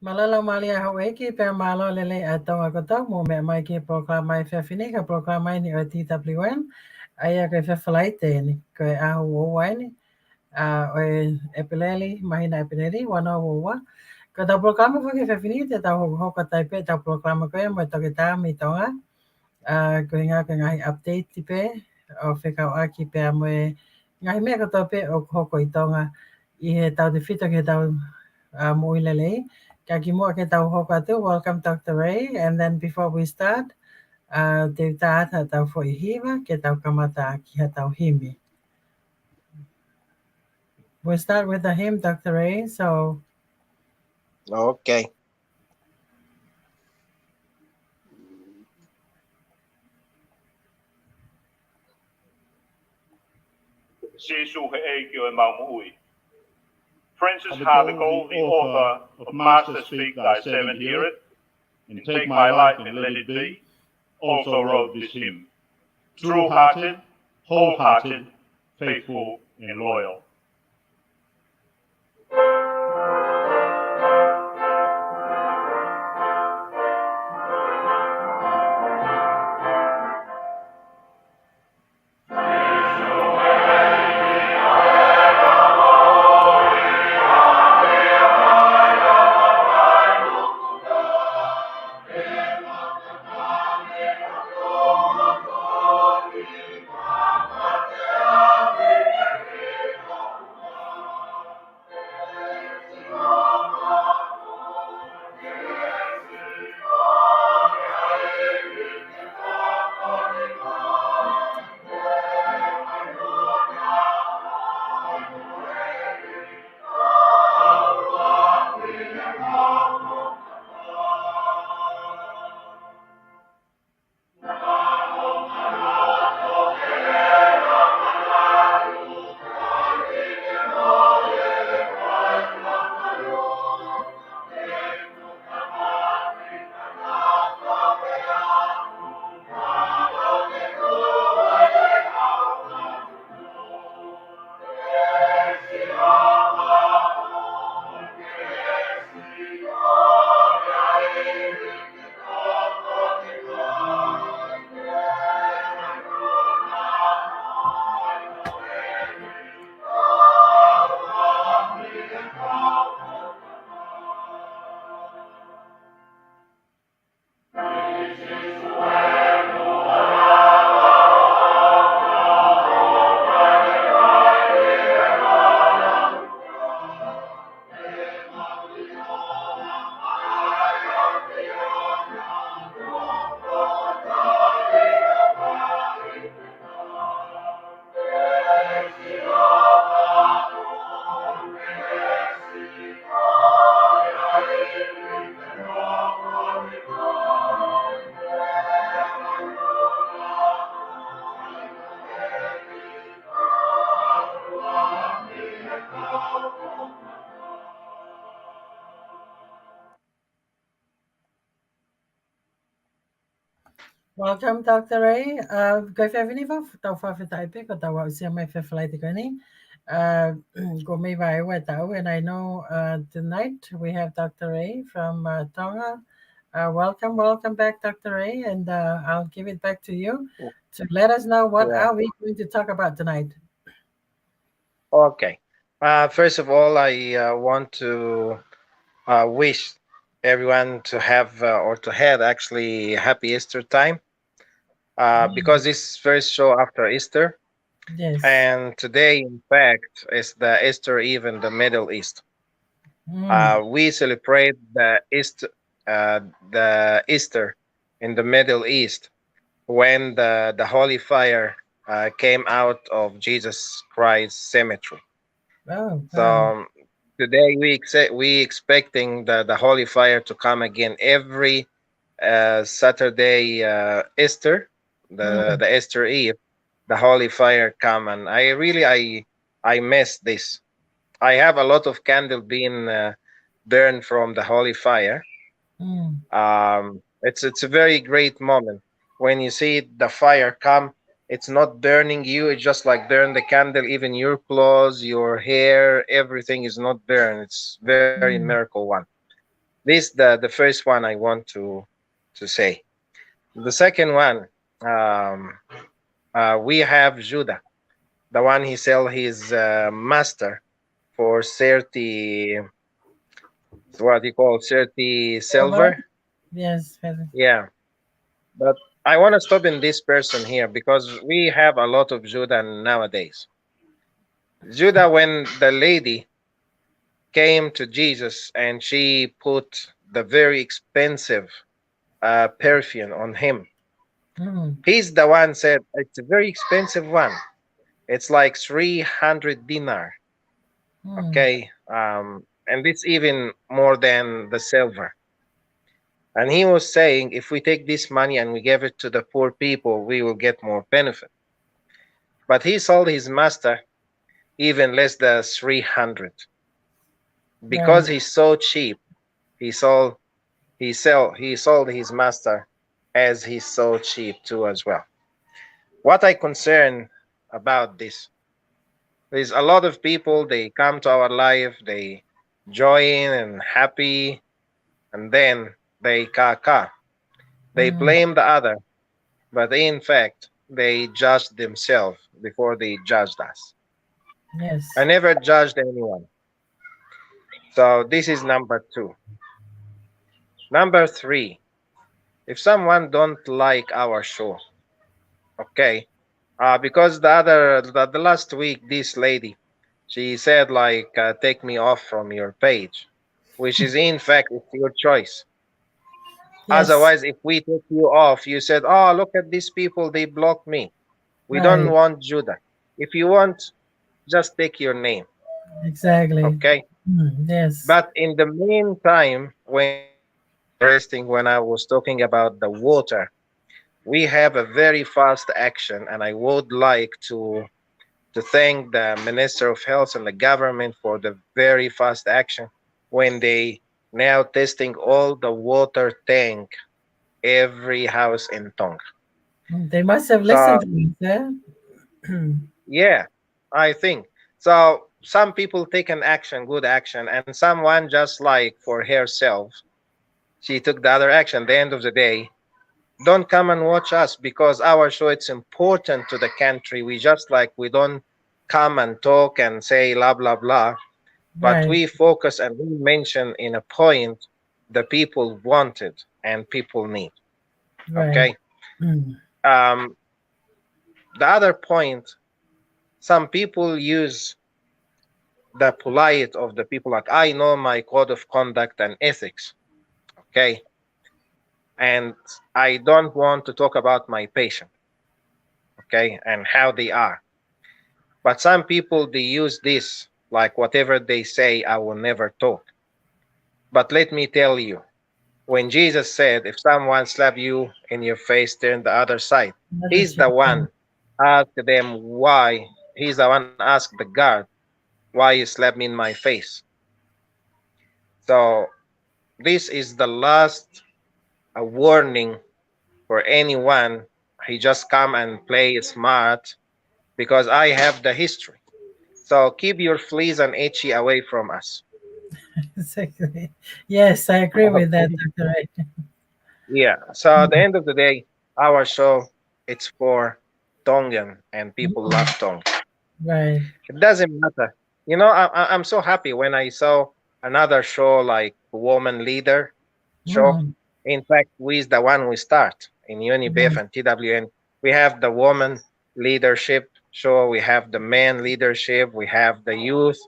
Malala malia hawe ki pe malo lele atong akoto mo me mai ki proclamai fe fini ka proclamai ni o TWN aya ke fe flight ni ke ahu o wani o epileli mahina epileli wana o wa ka ta proclama fa ke fe fini te ta ho ka tai pe ta proclama ko mo to ke ta mi tonga ko nga ka ngai update ti pe o fe ka aki pe mo ngai me ka to pe o ko i tonga I he tau te fita ke tau mo i lelei. Kia ki mua ke tau hoka tu. Welcome Dr. Ray. And then before we start, te tāta tau fo I hiwa ke tau kamata ki ha tau himi. We'll start with the hymn, Dr. Ray. So, Okay. Francis Hardicle, the author of Master Speak Thy Servant Heareth, and Take My Life and Let It Be, also wrote this hymn. True-hearted, wholehearted, faithful and loyal. welcome Dr. Ray. Go fe vini fa tau fa fe tai pe ko tau au sia mai fe flight ko ni. Go me vai we tau and I know tonight we have Dr. Ray from Tonga. Welcome back, Dr. Ray, and I'll give it back to you to let us know what Yeah. are we going to talk about tonight. Okay. First of all, I want to wish everyone to have or to have actually happy Easter time because this is first show after Easter, Yes. and today, in fact, is the Easter Eve in the Middle East. We celebrate the Easter in the Middle East when the holy fire came out of Jesus Christ's cemetery. Oh, So today we expecting the holy fire to come again every Saturday Easter, the Easter Eve, the holy fire come, and I miss this. I have a lot of candle being burned from the holy fire. It's a very great moment when you see the fire come. It's not burning you. It's just like burn the candle. Even your clothes, your hair, everything is not burned. It's very miracle one. This the first one I want to say. The second one, um, we have Judah, the one he sell his master for 30, what you call 30 Silver? silver. Yes, very. Yeah, but I want to stop in this person here because we have a lot of Judah nowadays. Judah, when the lady came to Jesus and she put the very expensive perfume on him, Mm, he's the one said it's a very expensive one. It's like 300 dinar. mm, Okay, and it's even more than the silver. And he was saying, if we take this money and we give it to the poor people, we will get more benefit. But he sold his master even less than 300 because right. he's so cheap. He sold he sold his master as he's so cheap too as well. What I concern about this, there's a lot of people they come to our life, they join and happy, and then they caca. They Mm, blame the other, but in fact they judge themselves before they judged us. I yes. never judged anyone. So this is number two. Number three, if someone don't like our show, okay, because the last week this lady she said like take me off from your page, which is in fact it's your choice. Yes, Otherwise, if we took you off, you said, oh, look at these people, they blocked me. We don't right. want Judah. If you want, just take your name, Exactly. okay? Yes. But in the meantime, when this is interesting, when I was talking about the water, we have a very fast action, and I would like to thank the Minister of Health and the government for the very fast action when they now testing all the water tank every house in Tonga. They must have listened So to me, sir. yeah, I think so. Some people take an action, good action, and someone just like for herself, she took the other action. At the end of the day, don't come and watch us because our show it's important to the country. We just like we don't come and talk and say blah blah blah, but Right, we focus and we mention in a point the people wanted and people need. right. Okay. Mm, Um, the other point, some people use the polite of the people like I know my code of conduct and ethics, okay, and I don't want to talk about my patient, okay, and how they are. But some people they use this like whatever they say I will never talk. But let me tell you, when Jesus said if someone slap you in your face turn the other side, another he's check. the Yeah. one asked them why, he's the one asked the guard why you slapped me in my face. So this is the last a warning for anyone. He just come and play smart because I have the history. So keep your fleas and itchy away from us. Exactly. Yes, I agree with that, Dr. Ray. Yeah. So at the Mm, end of the day, our show it's for Tongan and people love mm, Tonga. right. It doesn't matter. You know, I'm so happy when I saw another show like Woman Leader show. Mm, In fact, we is the one we start in UNIBF yes, and TWN. We have the woman leadership show, we have the man leadership, we have the youth,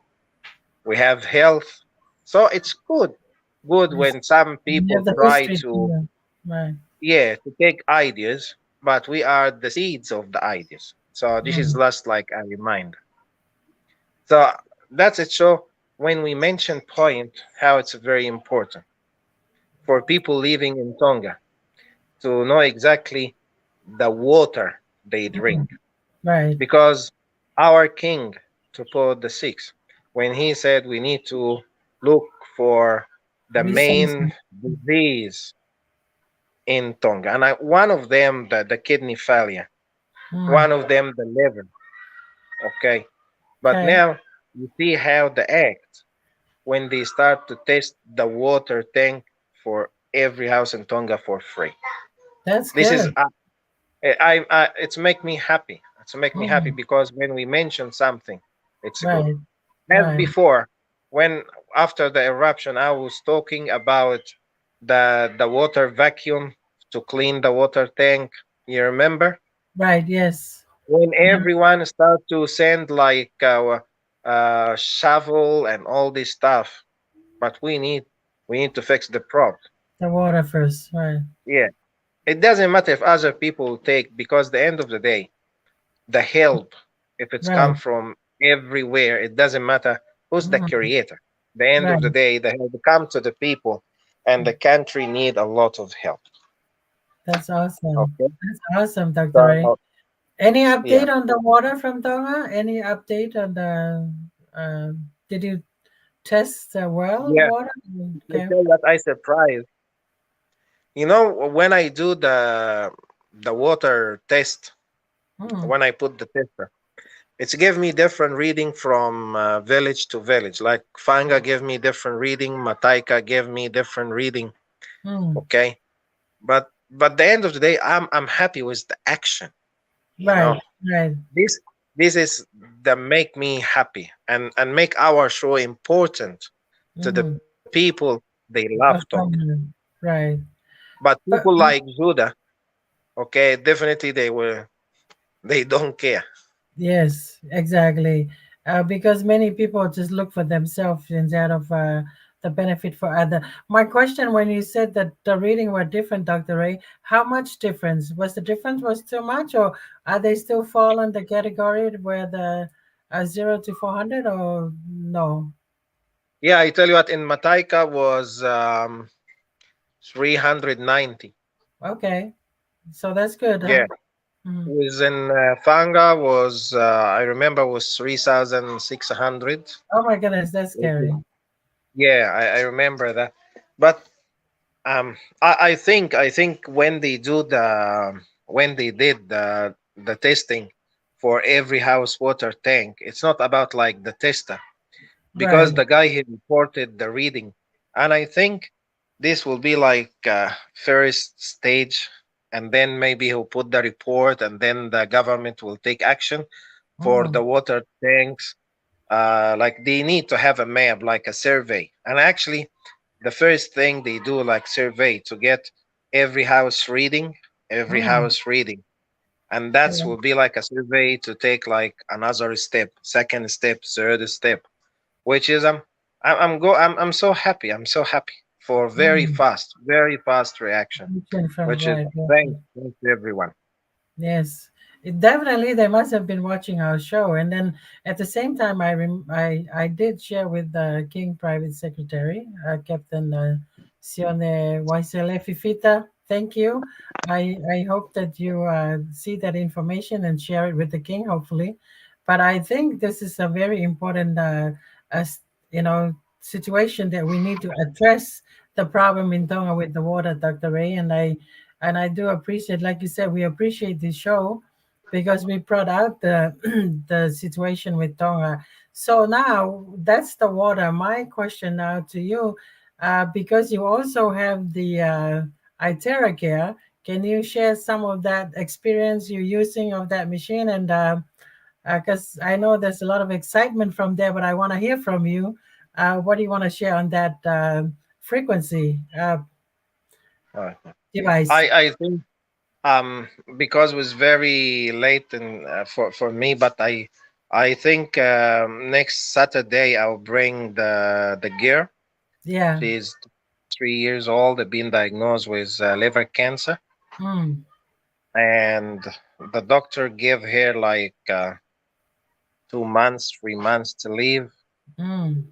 we have health. So it's good yes. when some We people have the try history to, too. Right. yeah, to take ideas, but we are the seeds of the ideas. So this is Mm, just like a reminder. So that's it. So when we mention point, how it's very important for people living in Tonga to know exactly the water they mm, drink. right. Because our king, Tupo the Sixth, when he said we need to look for the main Resources. disease in Tonga, and one of them the kidney failure, Mm, one of them the liver. Okay, but okay. now you see how the act. when they start to test the water tank for every house in Tonga for free. That's This is good. it's make me happy. It's make me happy Mm, because when we mention something, it's good. right, As right. before, when after the eruption, I was talking about the water vacuum to clean the water tank. You remember Right, yes. when Yeah, everyone start to send like shovel and all this stuff, but we need to fix the problem. the water first. Right, Yeah, it doesn't matter if other people take because the end of the day, the help, if it's come right. from everywhere, it doesn't matter who's the Mm, creator. The end of right. the day, the help come to the people, and the country need a lot of help. That's awesome. Okay, That's awesome, Dr. Ray. so Any yeah, update on the water from Tonga? Any update on the, did you test the well yeah. water? I Okay. tell you what, I surprised. You know, when I do the water test, Mm, when I put the tester, it's give me different reading from village to village. Like Fanga gave me different reading, Mataika gave me different reading. mm, Okay, but the end of the day, I'm happy with the action. You know, right, right. this this is the make me happy and make our show important to the Mm-hmm. people. They love Tonga, Right. but people But like Judah, okay, definitely they don't care. yes, exactly. Because many people just look for themselves instead of the benefit for other. My question when you said that the reading were different, Dr. Ray, how much difference? Was the difference was too much, or are they still fall in the category where the 0 to 400, or no? Yeah, I tell you what, in Mataika was 390. Okay, so that's good, huh? Yeah, Mm. was in Fanga was I remember was 3,600. Oh my goodness, that's scary. Yeah, I remember that. But I think when they did the testing for every house water tank, it's not about like the tester because Right. the guy he reported the reading, and I think this will be like first stage, and then maybe he'll put the report, and then the government will take action for Mm. the water tanks. Like they need to have a map, like a survey, and actually the first thing they do like survey to get every house reading, every Mm. house reading, and that Yeah. will be like a survey to take like another step, second step, third step, which is I'm so happy, I'm so happy for Mm. very fast reaction, Mention from which is right. Yeah. thanks to everyone. Yes, it definitely they must have been watching our show, and then at the same time, I did share with the King Private Secretary, Captain Sione Waisele Fifita. Thank you. I hope that you see that information and share it with the King, hopefully. But I think this is a very important, as you know, situation that we need to address the problem in Tonga with the water, Dr. Ray, and I do appreciate, like you said, we appreciate this show because we brought out the the situation with Tonga. So now that's the water. My question now to you, because you also have the Itera Care, can you share some of that experience you're using of that machine? And because I know there's a lot of excitement from there, but I want to hear from you. What do you want to share on that frequency Uh, device? I think because it was very late and for me, but I think next Saturday I'll bring the gear. Yeah. She's 3 years old, been diagnosed with liver cancer, Mm. and the doctor gave her like 2 months, 3 months to live. Mm.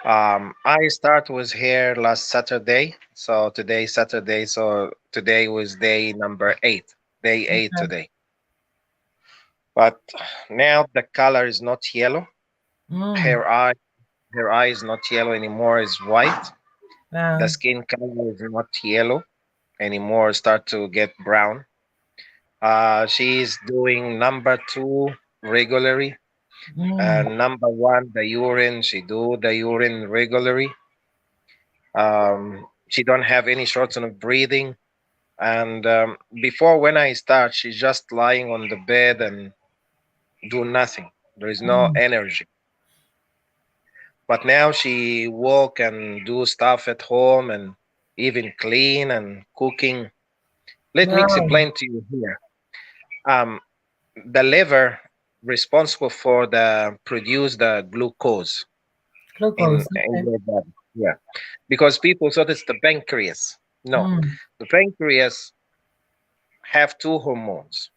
I start with her last Saturday, so today Saturday, so today was day number 8, day 8 Okay. today. But now the color is not yellow. Mm. Her eye, her eye is not yellow anymore; is white. The Wow. skin color is not yellow anymore; start to get brown. She's doing number 2 regularly. Number one, the urine. She do the urine regularly. She don't have any shortness of breathing. And before, when I start, she's just lying on the bed and do nothing. There is no energy. But now she walk and do stuff at home and even clean and cooking. Let me Wow. explain to you here. Um, the liver responsible for the produce the glucose Glucose. in Okay. your body. Yeah, because people thought it's the pancreas. No, Mm. the pancreas have two hormones.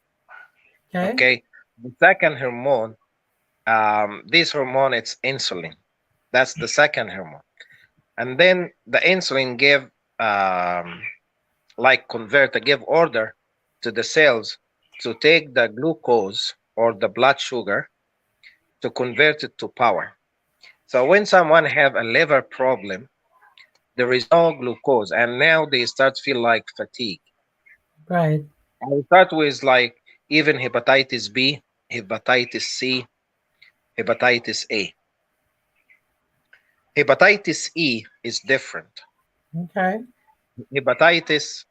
Okay. Okay, the second hormone, this hormone, it's insulin. That's the second hormone, and then the insulin give like convert, give order to the cells to take the glucose or the blood sugar to convert it to power. So when someone have a liver problem, there is no glucose, and now they start feel like fatigue. Right. I start with like even hepatitis B, hepatitis C, hepatitis A. Hepatitis E is different. Okay. Hepatitis,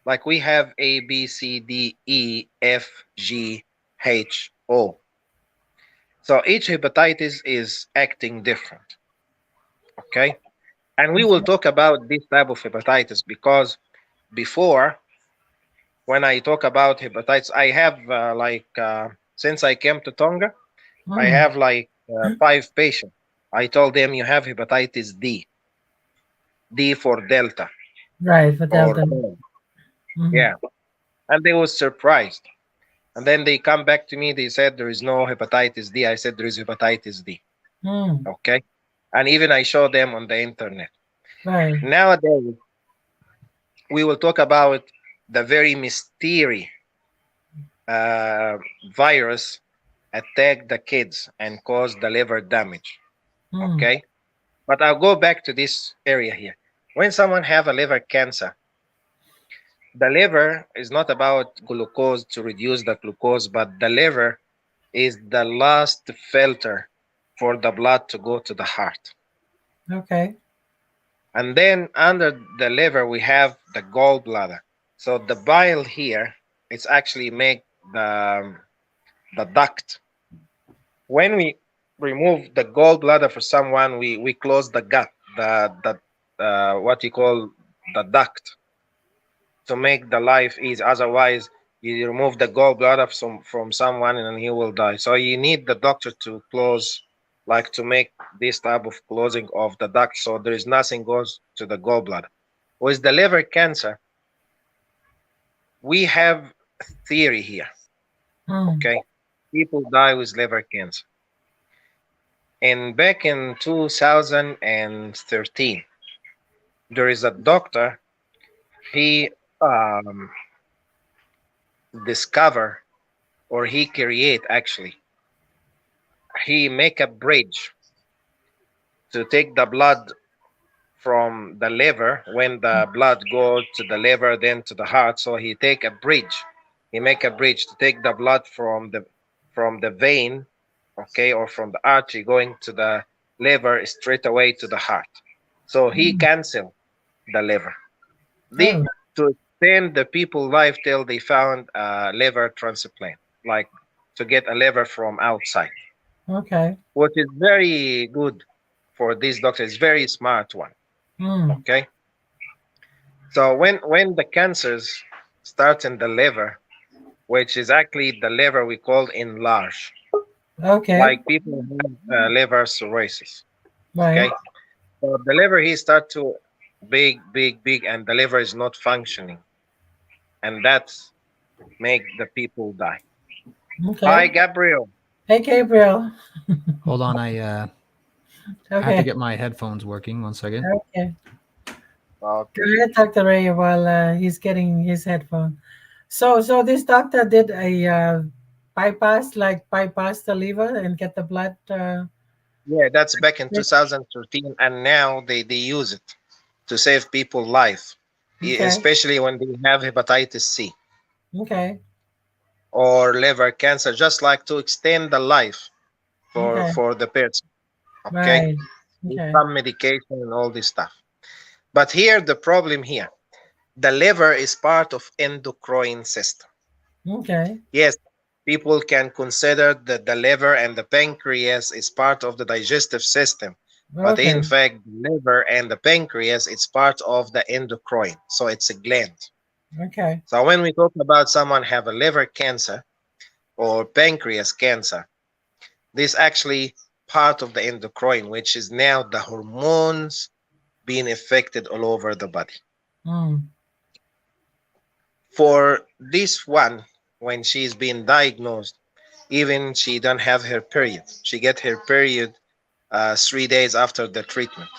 like we have A, B, C, D, E, F, G, H, O. So each hepatitis is acting different. Okay. And we will talk about this type of hepatitis because before, when I talk about hepatitis, I have since I came to Tonga, I Mm. have like 5 patients. I told them you have hepatitis D, D for Delta Right. For or Delta. O. Mm. Yeah, and they was surprised. And then they come back to me. They said there is no hepatitis D. I said there is hepatitis D. Mm. Okay, and even I show them on the internet. Right. Nowadays, we will talk about the very mysterious uh, virus attack the kids and cause the liver damage. Mm. Okay, but I'll go back to this area here. When someone have a liver cancer, the liver is not about glucose to reduce the glucose, but the liver is the last filter for the blood to go to the heart. Okay. And then under the liver we have the gallbladder. So the bile here, it's actually make the duct. When we remove the gallbladder for someone, we close the gut, the what you call the duct, to make the life easy. Otherwise, you remove the gallbladder from someone and he will die. So you need the doctor to close, like to make this type of closing of the duct, so there is nothing goes to the gallbladder. With the liver cancer, we have theory here. Mm. Okay, people die with liver cancer. And back in 2013, there is a doctor. He discover, or he create actually. He make a bridge to take the blood from the liver. When the blood goes to the liver, then to the heart. So he take a bridge. He make a bridge to take the blood from the vein, okay, or from the artery going to the liver straight away to the heart. So he Mm. cancel the liver. Oh. To extend the people life till they found a liver transplant, like to get a liver from outside, Okay. which is very good for this doctor. It's very smart one. Mm. Okay. So when the cancers start in the liver, which is actually the liver we call enlarge, Okay. like people who have liver cirrhosis. Right. Okay. So the liver he start to big, and the liver is not functioning, and that's make the people die. Hi, Okay. Gabriel. Hey, Gabriel. Hold on, I have to Okay. get my headphones working. 1 second. Okay. Go Okay. ahead, Dr. Ray, while he's getting his headphone. So this doctor did a bypass the liver and get the blood. Yeah, that's back in 2013, and now they use it to save people life, Okay. especially when they have hepatitis C Okay. or liver cancer, just like to extend the life Okay. for the person. Okay, Right. with Okay. some medication and all this stuff. But here the problem here, the liver is part of endocrine system. Okay. Yes, people can consider that the liver and the pancreas is part of the digestive system, but in Okay. fact, the liver and the pancreas it's part of the endocrine, so it's a gland. Okay. So when we talk about someone have a liver cancer or pancreas cancer, this actually part of the endocrine, which is now the hormones being affected all over the body. Mm. For this one, when she's being diagnosed, even she don't have her period. She get her period 3 days after the treatment,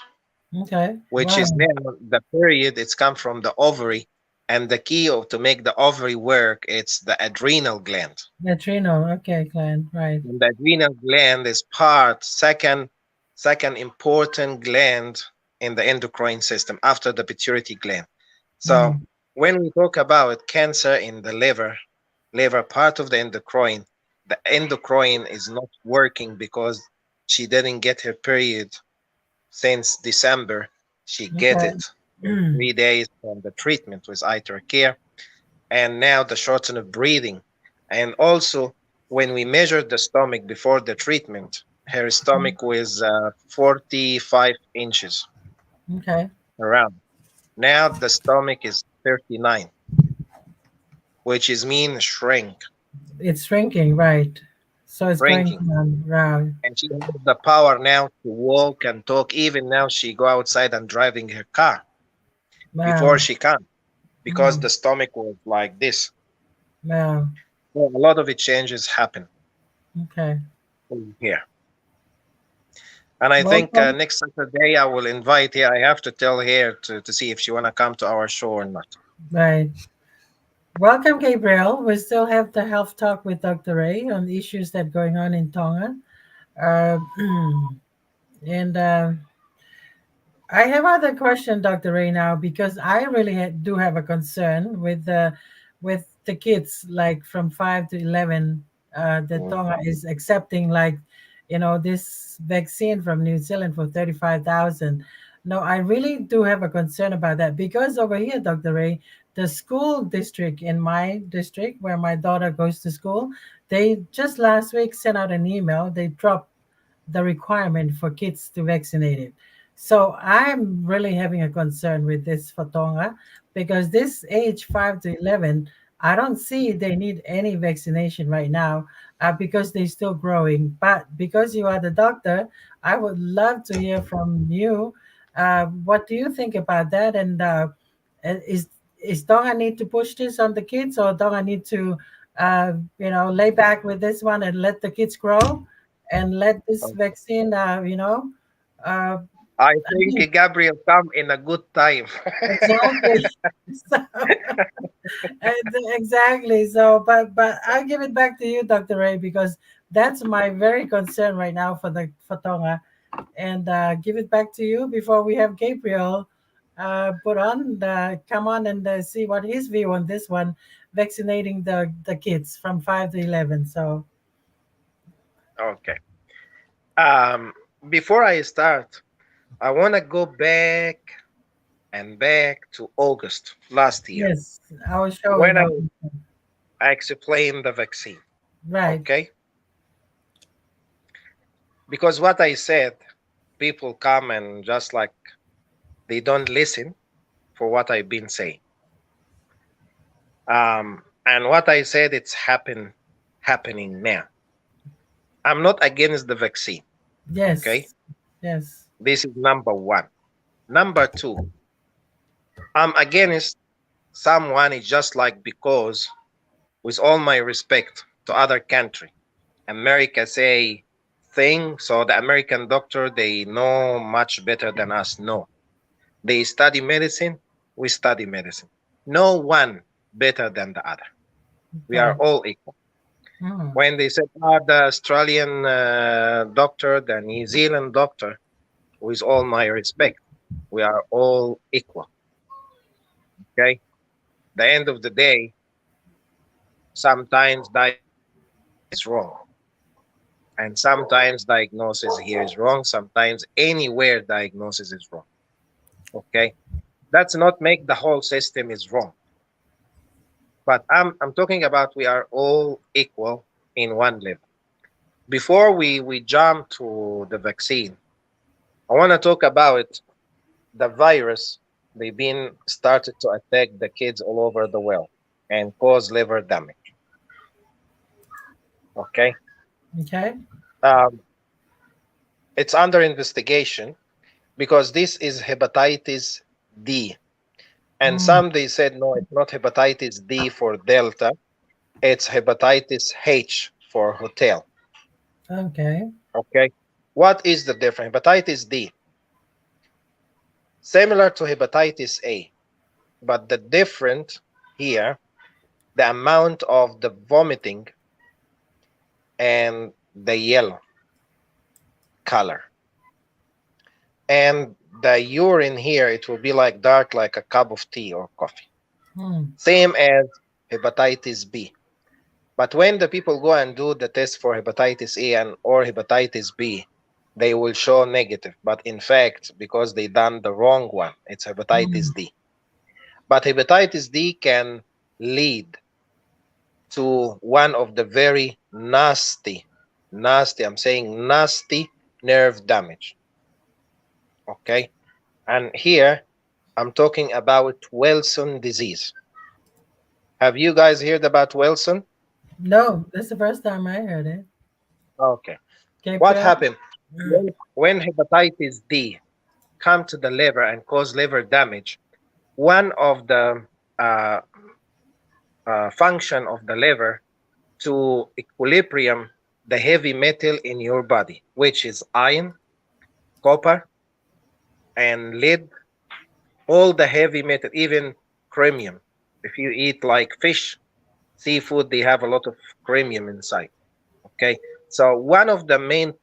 Okay. which is Wow. now the period. It's come from the ovary, and the key of to make the ovary work, it's the adrenal gland. Neutrino. Okay, Glenn. Right. And the adrenal gland is part second important gland in the endocrine system after the pituitary gland. So Mm. when we talk about cancer in the liver part of the endocrine is not working because she didn't get her period since December. She get Okay. it in 3 days from the treatment with iter care, and now the shorten of breathing. And also, when we measured the stomach before the treatment, her stomach was 45 inches Okay. around. Now the stomach is 39, which is mean shrink, It's shrinking. Right. So it's going shrinking. down. Right. And she has the power now to walk and talk. Even now, she go outside and driving her car. Before Wow. she can't because Mm. the stomach was like this. Wow. So a lot of it changes happen Okay. in here. And I think Welcome. next Saturday I will invite her. I have to tell her to see if she want to come to our show or not. Right. Welcome, Gabriel. We still have the health talk with Dr. Ray on the issues that going on in Tonga. Uh, and I have other question, Dr. Ray, now because I really do have a concern with the kids like from 5 to 11. That Mm. Tonga is accepting like, this vaccine from New Zealand for 35,000. No, I really do have a concern about that because over here, Dr. Ray, the school district in my district where my daughter goes to school, they just last week sent out an email. They dropped the requirement for kids to vaccinate it. So I'm really having a concern with this for Tonga because this age 5 to 11, I don't see they need any vaccination right now because they're still growing. But because you are the doctor, I would love to hear from you. What do you think about that? And is is Tonga need to push this on the kids, or Tonga need to, lay back with this one and let the kids grow? And let this So vaccine, uh, I I think mean, Gabriel come in a good time. exactly. So, exactly. So, but I give it back to you, Dr. Ray, because that's my very concern right now for the for Tonga, and give it back to you before we have Gabriel come on and see what his view on this one, vaccinating the kids from 5 to 11. So, Okay. Um, Before I start, I want to go back to August last year yes, our show when in I August. explained the vaccine. Right. Okay, because what I said, people come and just like they don't listen for what I've been saying. And what I said, it's happening now. I'm not against the vaccine. Okay, Yes. Yes. this is number one. Number two, I'm against someone is just like because, with all my respect to other country, America say thing, so the American doctor they know much better than us. No, they study medicine, we study medicine. No one better than the other. We are Okay. all equal. Mm. When they said the Australian doctor, the New Zealand doctor, with all my respect, we are all equal. Okay. The end of the day, sometimes that is wrong. And sometimes diagnosis here is wrong. Sometimes anywhere diagnosis is wrong. Okay, that's not make the whole system is wrong. But I'm talking about we are all equal in one level. Before we jump to the vaccine, I want to talk about the virus. They've been started to attack the kids all over the world and cause liver damage. Okay, Okay. um, it's under investigation because this is hepatitis D, and Mm. some they said no, it's not hepatitis D for Delta, it's hepatitis H for hotel. Okay. Okay, what is the difference? Hepatitis D, similar to hepatitis A, but the different here, the amount of the vomiting and the yellow color. And the urine here, it will be like dark, like a cup of tea or coffee. Mm. Same as hepatitis B. But when the people go and do the test for hepatitis A and or hepatitis B, they will show negative. But in fact, because they done the wrong one, it's hepatitis Mm. D. But hepatitis D can lead to one of the very nasty, I'm saying nasty nerve damage. Okay. And here I'm talking about Wilson disease. Have you guys heard about Wilson? No, this is the first time I heard it. Okay. Can you put What it up? happened? When hepatitis D come to the liver and cause liver damage, one of the uh, function of the liver to equilibrium the heavy metal in your body, which is iron, copper, and lead, all the heavy metal, even chromium. If you eat like fish, seafood, they have a lot of chromium inside. Okay, so one of the main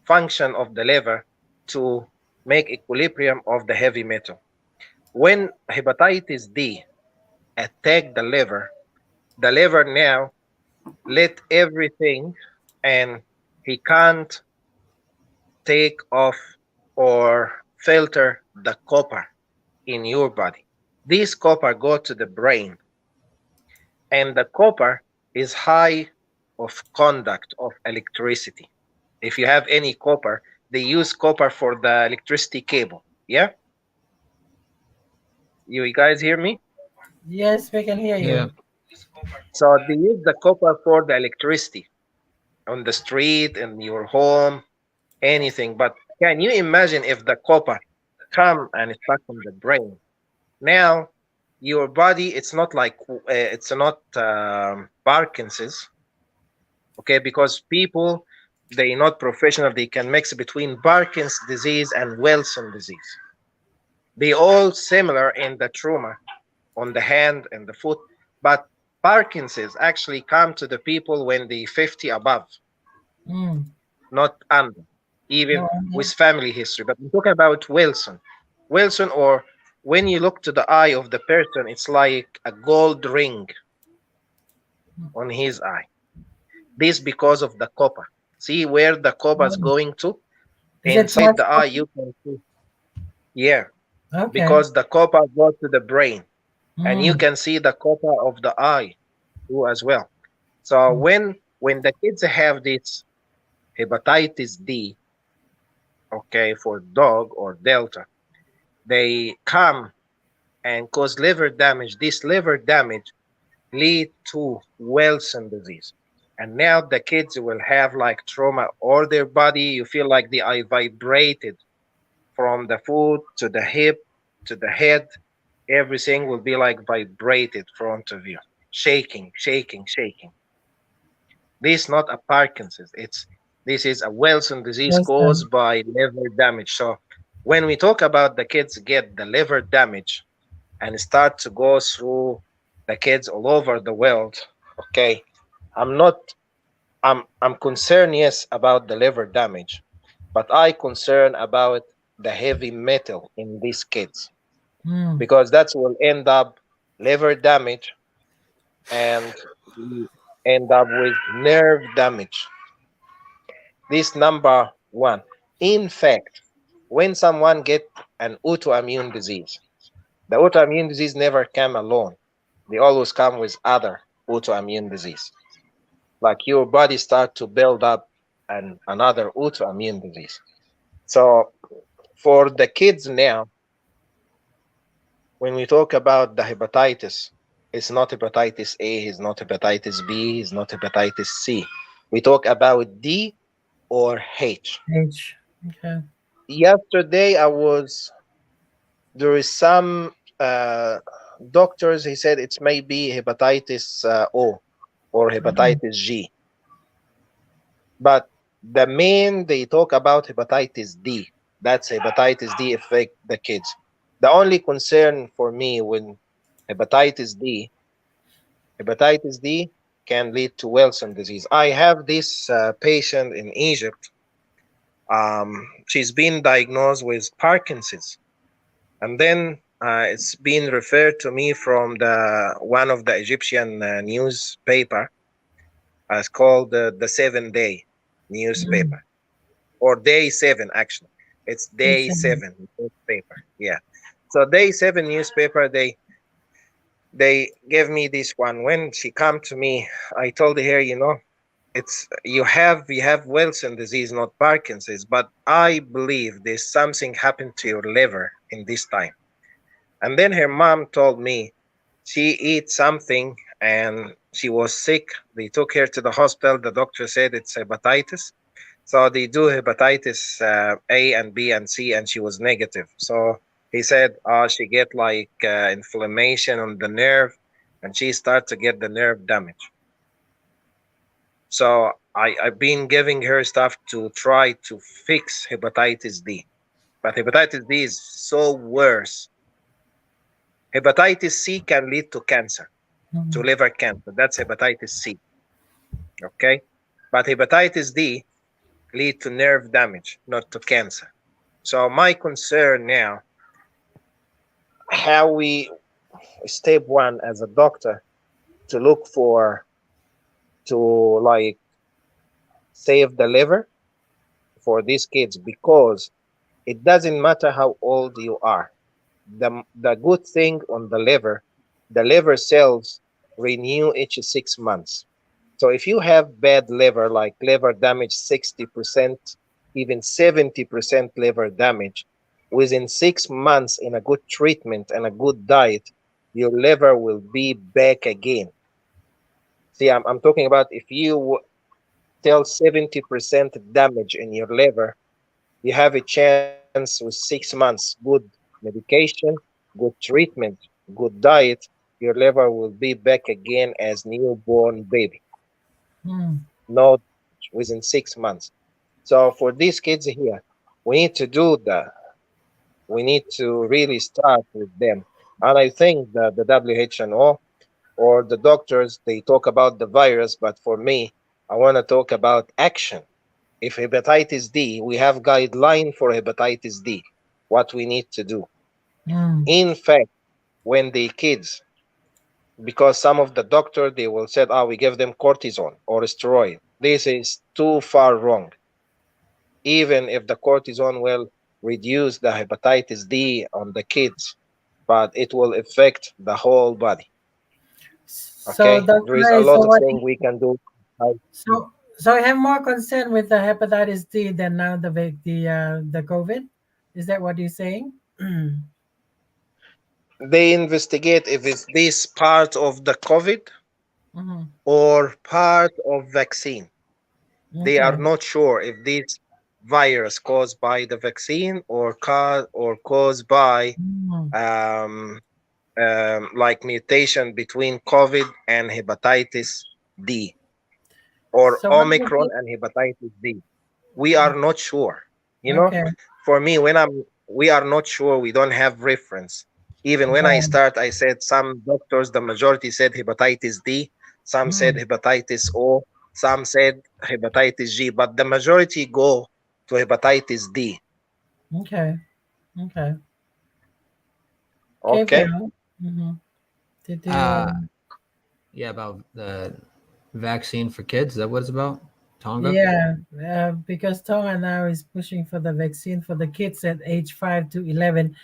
function of the liver to make equilibrium of the heavy metal. When hepatitis D attack the liver now let everything, and he can't take off or filter the copper in your body. This copper go to the brain, and the copper is high of conduct of electricity. If you have any copper, they use copper for the electricity cable. Yeah, you guys hear me? Yes, we can hear Yeah. you. So they use the copper for the electricity on the street, in your home, anything. But can you imagine if the copper come and it's stuck on the brain? Now your body, it's not like it's not Parkinson's, okay? Because people, they not professional, they can mix between Parkinson's disease and Wilson disease. They all similar in the trauma on the hand and the foot, but Parkinson's actually come to the people when they 50 above, Mm. not under, even No, with family history. But I'm talking about Wilson. Wilson, or when you look to the eye of the person, it's like a gold ring on his eye. This because of the copper. See where the copper is mm. going to? Is it Inside the eye, transported? you can see. Yeah, Okay. because the copper goes to the brain, and you Mm. can see the copper of the eye too as well. So Mm. when the kids have this hepatitis D, okay, for dog or delta, they come and cause liver damage. This liver damage lead to Wilson disease. And now the kids will have like trauma or their body. You feel like they are vibrated from the foot to the hip to the head. Everything will be like vibrated front of you, shaking, shaking, shaking. This is not a Parkinson's. This is a Wilson disease Yes, sir. caused by liver damage. So when we talk about the kids get the liver damage and start to go through the kids all over the world, okay, I'm not I'm concerned, yes, about the liver damage, but I concern about the heavy metal in these kids, Mm. because that will end up liver damage, and we end up with nerve damage. This number one. In fact, when someone get an autoimmune disease, the autoimmune disease never come alone. They always come with other autoimmune disease. Like your body start to build up another autoimmune disease. So for the kids now, when we talk about the hepatitis, it's not hepatitis A, it's not hepatitis B, it's not hepatitis C. We talk about D or H. H. Okay. Yesterday, there is some doctors, he said it's maybe hepatitis O or Mhm. hepatitis G. But the main, they talk about hepatitis D. That's hepatitis D affect the kids. The only concern for me when hepatitis D, hepatitis D can lead to Wilson disease. I have this patient in Egypt. She's been diagnosed with Parkinson's, and then it's been referred to me from the one of the Egyptian newspaper. It's called the 7 Day Mm. newspaper, or Day 7 actually. It's It's Day 7 newspaper. Yeah. So Day 7 newspaper, they gave me this one. When she come to me, I told her, it's you have Wilson disease, not Parkinson's, but I believe there's something happened to your liver in this time. And then her mom told me she ate something and she was sick. They took her to the hospital. The doctor said it's hepatitis. So they do hepatitis A and B and C, and she was negative. So he said, she get like inflammation on the nerve, and she start to get the nerve damage. So I've been giving her stuff to try to fix hepatitis D. But hepatitis D is so worse. Hepatitis C can lead to cancer, to Mhm. liver cancer. That's hepatitis C. Okay. But hepatitis D lead to nerve damage, not to cancer. So my concern now, how we step one as a doctor to look for to like save the liver for these kids, because it doesn't matter how old you are. The good thing on the liver cells renew each 6 months. So if you have bad liver, like liver damage 60%, even 70% liver damage, within 6 months in a good treatment and a good diet, your liver will be back again. See, I'm talking about if you tell 70% damage in your liver, you have a chance with 6 months, good medication, good treatment, good diet, your liver will be back again as newborn baby. Mm. No, within 6 months. So for these kids here, we need to do that. We need to really start with them. And I think that the WHO or the doctors, they talk about the virus, but for me, I want to talk about action. If hepatitis D, we have guideline for hepatitis D, what we need to do. Mm. In fact, when the kids, because some of the doctor, they will say, we give them cortisone or steroid. This is too far wrong. Even if the cortisone will reduce the hepatitis D on the kids, but it will affect the whole body. So, Okay, Dr. there is a Ray, lot of things we can do. so you have more concern with the hepatitis D than now the COVID? Is that what you're saying? They investigate if it's this part of the COVID Mm-hmm. or part of vaccine. They are Okay. not sure if this virus caused by the vaccine or caused by Mm. um, like mutation between COVID and hepatitis D, or So what do you Omicron think? and hepatitis D. We are not sure. You know, Okay. for me, we are not sure. We don't have reference. Even when I Okay. start, I said some doctors, the majority said hepatitis D, some said Mm. hepatitis O, some said hepatitis G, but the majority go to hepatitis D. Okay. Okay. Okay. Gabriel. Mm-hmm. Did you? Uh, yeah, about the vaccine for kids. Is that what it's about? Tonga? Yeah, because Tonga now is pushing for the vaccine for the kids at age 5 to 11.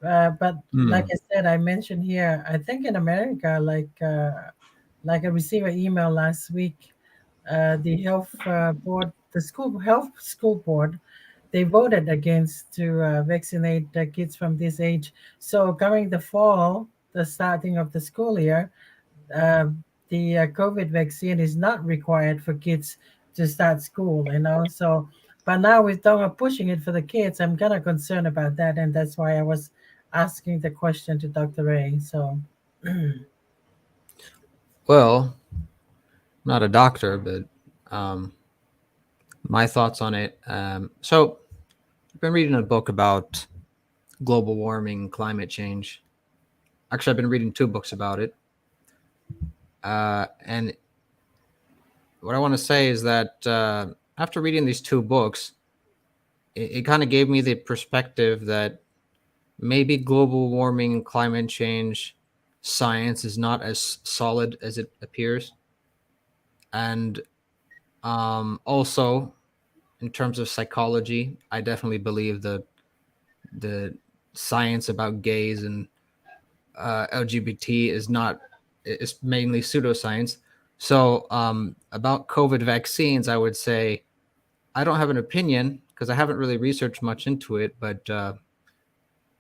But like Hmm. I said, I mentioned here, I think in America, like I received an email last week, the health board, the school health school board, they voted against to vaccinate the kids from this age. So coming the fall, the starting of the school year, uh, the COVID vaccine is not required for kids to start school, you know. So, but now with Tonga pushing it for the kids, I'm kind of concerned about that, and that's why I was asking the question to Dr. Ray. So, Well, not a doctor, but um, my thoughts on it. So, I've been reading a book about global warming, climate change. Actually, I've been reading two books about it. And what I want to say is that after reading these two books, it kind of gave me the perspective that maybe global warming and climate change science is not as solid as it appears. And also, in terms of psychology, I definitely believe that the science about gays and LGBT is not, it's mainly pseudoscience. So about COVID vaccines, I would say I don't have an opinion because I haven't really researched much into it, but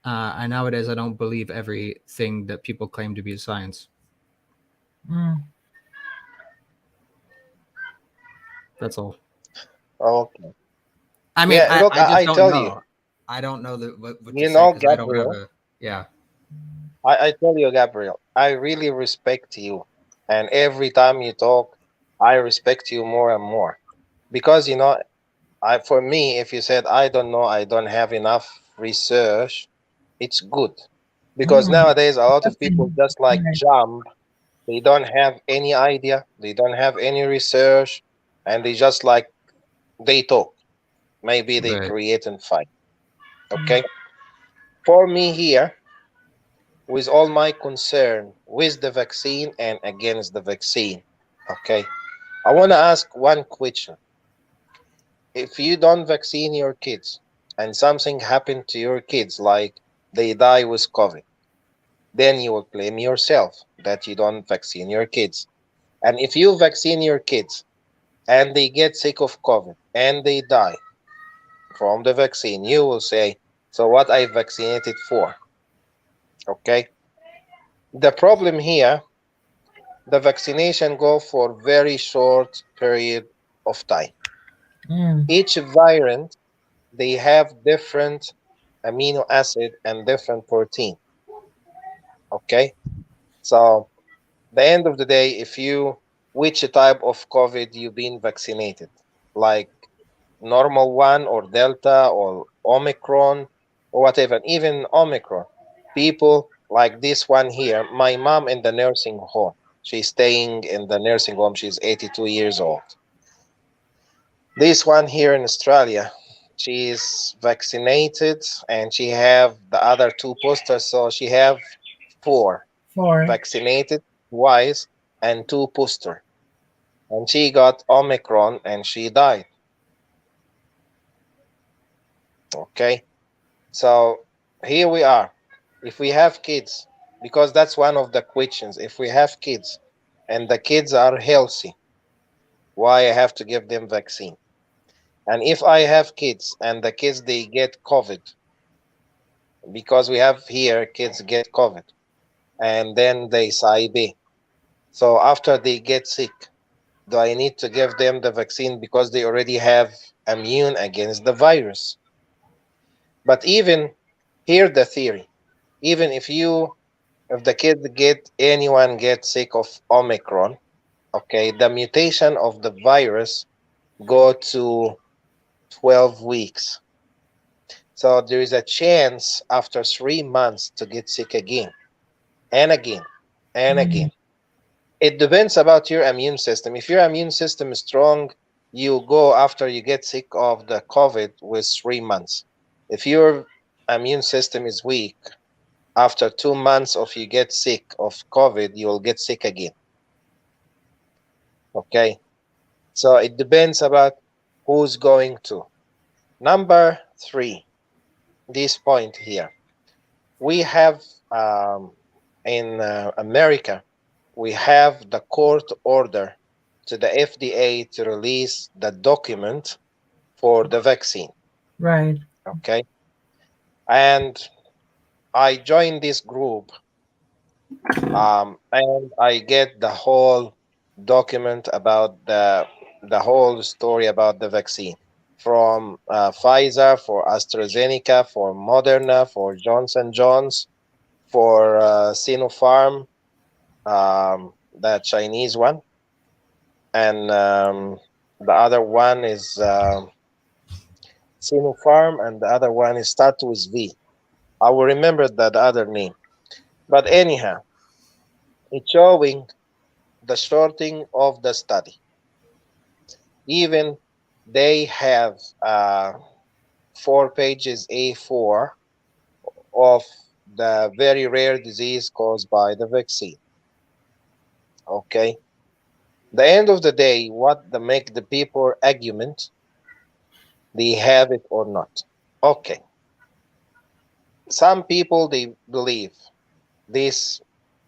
I nowadays I don't believe everything that people claim to be science. mm, That's all. Okay. I mean, Yeah, look, I just I don't tell you, know. I don't know what to you say know, because I don't have Gabriel, a, yeah. I tell you, Gabriel, I really respect you. And every time you talk, I respect you more and more. Because, for me, if you said, I don't know, I don't have enough research, it's good. Because mm, nowadays, a lot of people nothing. just like Right. jump. They don't have any idea. They don't have any research. And they just like, they talk. Maybe they Right. create and fight. Mm, Okay. For me here, with all my concern with the vaccine and against the vaccine, okay, I want to ask one question. If you don't vaccine your kids and something happened to your kids, like they die with COVID, then you will blame yourself that you don't vaccine your kids. And if you vaccine your kids and they get sick of COVID and they die from the vaccine, you will say, so what I vaccinated for? Okay. The problem here, the vaccination go for very short period of time. mm, Each variant, they have different amino acid and different protein. Okay. So the end of the day, if you, which type of COVID you been vaccinated, like normal one or Delta or Omicron or whatever, even Omicron, people like this one here, my mom in the nursing home, she's staying in the nursing home, she's 82 years old. This one here in Australia, she is vaccinated and she have the other two boosters, so she have four four. vaccinated twice and two booster. And she got Omicron and she died. Okay, so here we are. If we have kids, because that's one of the questions. If we have kids and the kids are healthy, why I have to give them vaccine? And if I have kids and the kids they get COVID, because we have here kids get COVID and then they SIB. So after they get sick, do I need to give them the vaccine because they already have immune against the virus? But even here the theory, even if the kids get anyone get sick of Omicron, okay, the mutation of the virus go to 12 weeks. So there is a chance after 3 months to get sick again and again and Mm, again. It depends about your immune system. If your immune system is strong, you go after you get sick of the COVID with 3 months. If your immune system is weak, after 2 months of you get sick of COVID, you will get sick again. Okay. So it depends about who's going to. Number 3, this point here. We have in America, we have the court order to the FDA to release the document for the vaccine. Right. Okay. And I joined this group, and I get the whole document about the whole story about the vaccine from Pfizer, for AstraZeneca, for Moderna, for Johnson Johnson, for Sinopharm, the Chinese one, and the other one is Sinopharm, and the other one is start with V. I will remember that other name. But anyhow, it's showing the shorting of the study. Even they have 4 pages A4 of the very rare disease caused by the vaccine. Okay. The end of the day, what the make the people argument, they have it or not. Okay. Some people they believe this,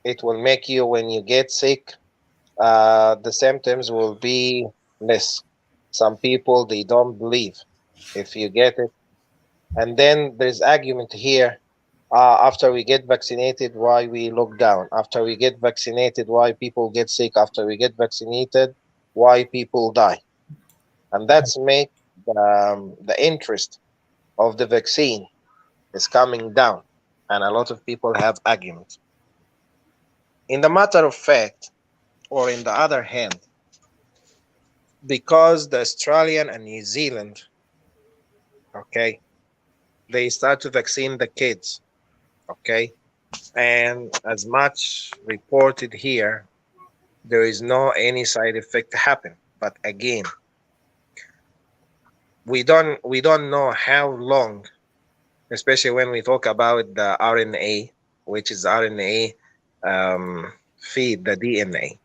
it will make you when you get sick, the symptoms will be less. Some people they don't believe if you get it. And then there's argument here. After we get vaccinated, why we look down? After we get vaccinated, why people get sick? After we get vaccinated, why people die? And that's make the interest of the vaccine is coming down, and a lot of people have arguments. In the matter of fact, or in the other hand, because the Australian and New Zealand, okay, they start to vaccine the kids, okay, and as much reported here, there is no any side effect happen. But again, we don't know how long, especially when we talk about the RNA, which is RNA feed the DNA.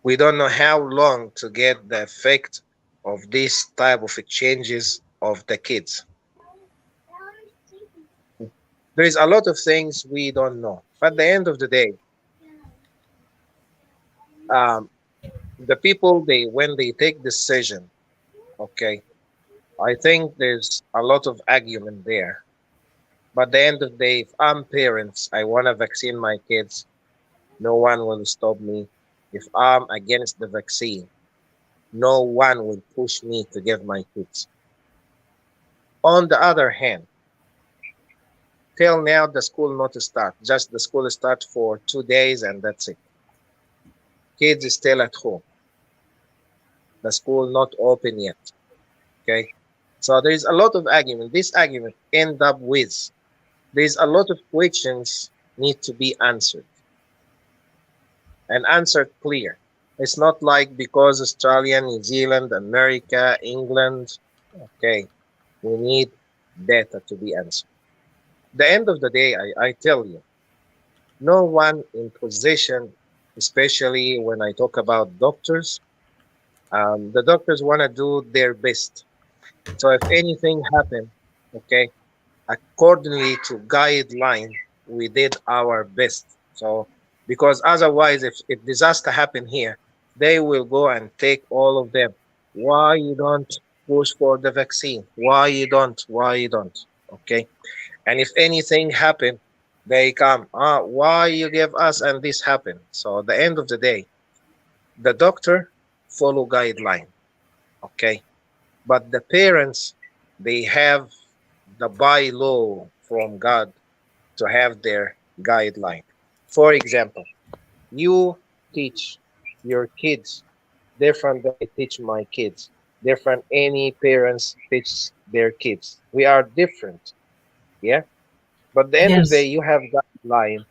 We don't know how long to get the effect of this type of changes of the kids. There is a lot of things we don't know. But at the end of the day, um, the people they when they take decision, okay, I think there's a lot of argument there. But at the end of the day, if I'm parents, I want to vaccine my kids, no one will stop me. If I'm against the vaccine, no one will push me to give my kids. On the other hand, till now the school not start. Just the school start for 2 days and that's it. Kids is still at home. The school not open yet. Okay. So there is a lot of argument. This argument end up with there's a lot of questions need to be answered. And answered clear. It's not like because Australia, New Zealand, America, England, okay, we need data to be answered. The end of the day, I tell you, no one in position, especially when I talk about doctors, the doctors want to do their best. So if anything happen, okay, accordingly to guideline, we did our best. So because otherwise, if disaster happen here, they will go and take all of them. Why you don't push for the vaccine? Why you don't? Why you don't? Okay. And if anything happen, they come, why you give us and this happen? So at the end of the day, the doctor follow guideline, okay? But the parents, they have the by law from God to have their guideline. For example, you teach your kids different than I teach my kids, different any parents teach their kids. We are different, yeah? But at the end of the day, Yes. you have guideline,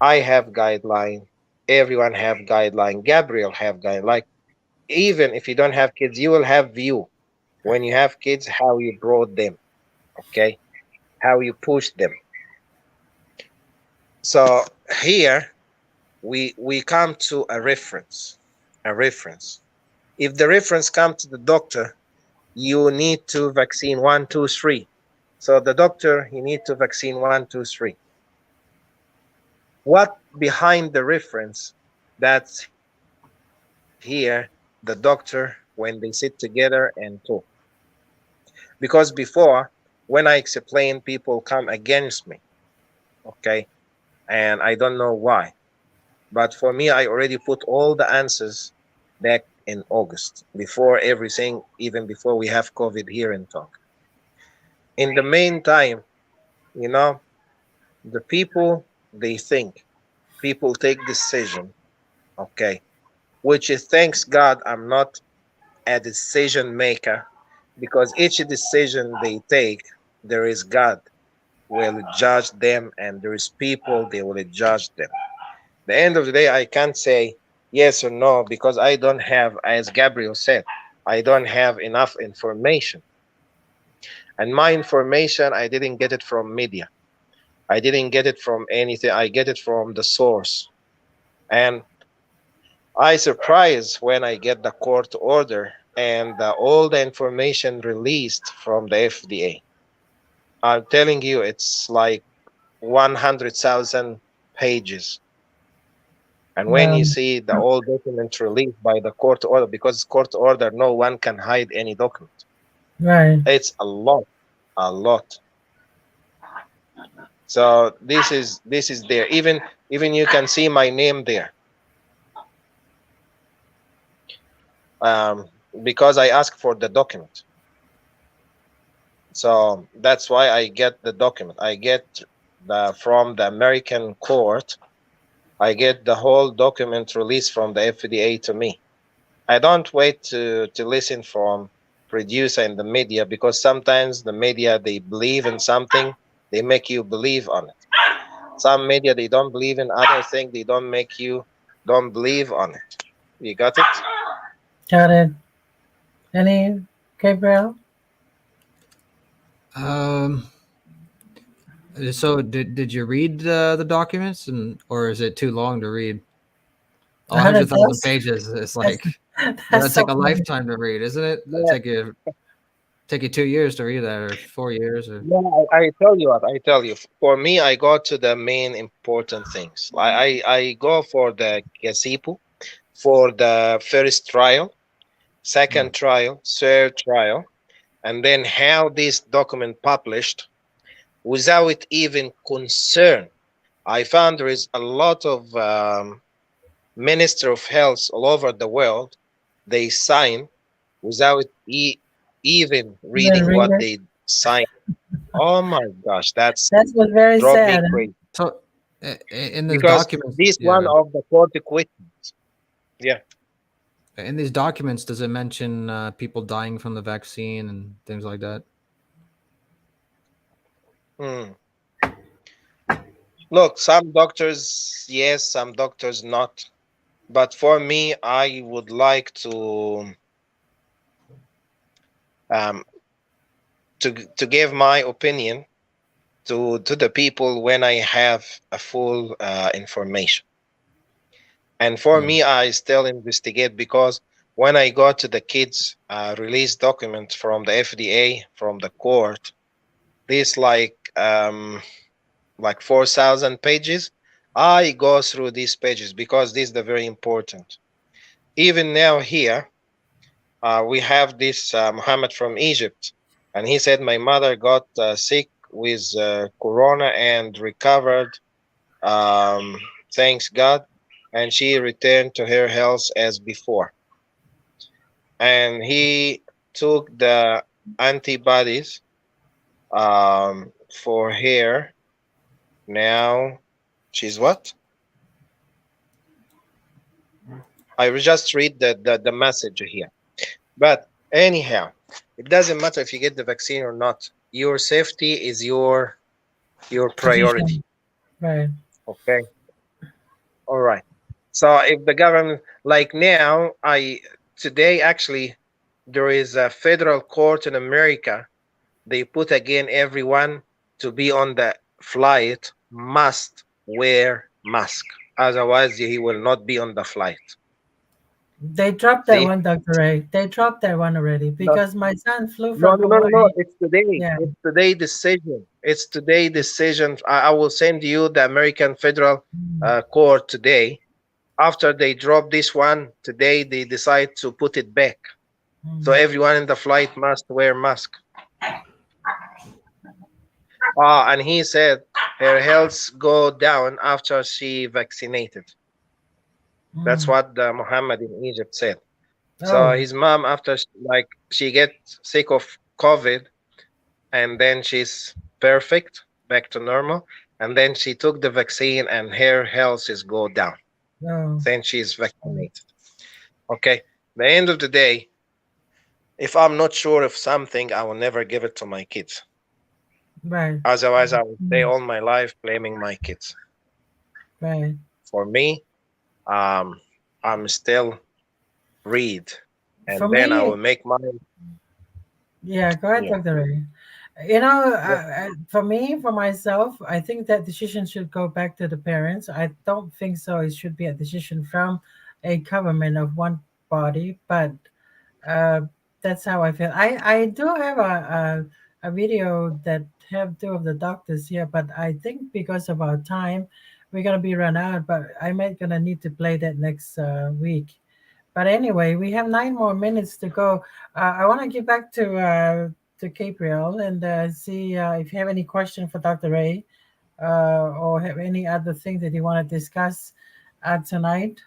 I have guideline, everyone have guideline, Gabriel have guideline. Like even if you don't have kids, you will have view. When you have kids, how you brought them, okay? How you push them. So here we come to a reference. A reference. If the reference comes to the doctor, you need to vaccine 1, 2, 3. So the doctor, you need to vaccine 1, 2, 3. What behind the reference? That's here the doctor when they sit together and talk. Because before, when I explain, people come against me. Okay, and I don't know why. But for me, I already put all the answers back in August, before everything, even before we have COVID here in Tonga. In the meantime, you know, the people, they think, people take decision, okay, which is, thanks God, I'm not a decision maker, because each decision they take, there is God will judge them, and there is people, they will judge them. The end of the day, I can't say yes or no, because I don't have, as Gabriel said, I don't have enough information. And my information, I didn't get it from media. I didn't get it from anything. I get it from the source. And I surprised when I get the court order and all the information released from the FDA. I'm telling you, it's like 100,000 pages. And when you see the all documents released by the court order, because court order, no one can hide any document. Right. It's a lot, a lot. So this is there. Even you can see my name there. Because I asked for the document. So that's why I get the document. I get from the American court, I get the whole document released from the FDA to me. I don't wait to listen from producer and the media, because sometimes the media, they believe in something, they make you believe on it. Some media, they don't believe in other things, they don't make you don't believe on it. You got it? Got it. Any, Gabriel? So did you read the documents, or is it too long to read? 100,000 pages. It's like that'd take a lifetime to read, isn't it? Yeah. Take you 2 years to read that, or 4 years, or Yeah, I tell you what, I tell you. For me, I go to the main important things. I go for the gazebo, for the first trial, second trial, third trial, and then how this document published without even concern. I found there is a lot of Minister of Health all over the world. They sign without even reading what they signed. Oh my gosh, that was very drove sad. me crazy. so in this Because document, this one of the court questions. Yeah. In these documents, does it mention people dying from the vaccine and things like that? Look, some doctors yes, some doctors not. But for me, I would like to give my opinion to the people when I have a full information. And for me, I still investigate, because when I got to the kids release document from the FDA, from the court, this like 4,000 pages, I go through these pages, because this is the very important. Even now here, we have this Muhammad from Egypt, and he said my mother got sick with corona and recovered, thanks God, and she returned to her health as before. And he took the antibodies for her. Now she's what? I will just read the message here. But anyhow, it doesn't matter if you get the vaccine or not. Your safety is your priority. Right. Okay. All right. So if the government, like now, today actually, there is a federal court in America. They put again everyone to be on the flight must wear mask. Otherwise, he will not be on the flight. They dropped that See? one, Dr. Ray. They dropped that one already No, because my son flew no, from no, no, no, no. Hawaii. It's today. Yeah. It's today decision. It's today decision. I will send you the American Federal Mm, Court today. After they drop this one, today they decide to put it back. So mm. everyone in the flight must wear mask. And he said her health go down after she vaccinated. That's Mm. what Muhammad in Egypt said. So Oh, his mom, after like she gets sick of COVID, and then she's perfect, back to normal, and then she took the vaccine, and her health is go down no. since she's vaccinated. Okay. The end of the day, if I'm not sure of something, I will never give it to my kids. Right. Otherwise, I will stay Mm, all my life blaming my kids. right. For me, I'm still read, For and then I me, will make my yeah, go ahead, yeah. Dr. Ray. You know, Yeah. for me, for myself, I think that decision should go back to the parents. I don't think so. It should be a decision from a government of one body, but uh, that's how I feel. I do have a video that have two of the doctors here, but I think because of our time, we're gonna be run out. But I might gonna need to play that next week. But anyway, we have 9 more minutes to go. I want to get back to Gabriel and see if you have any question for Dr. Ray or have any other thing that you want to discuss tonight.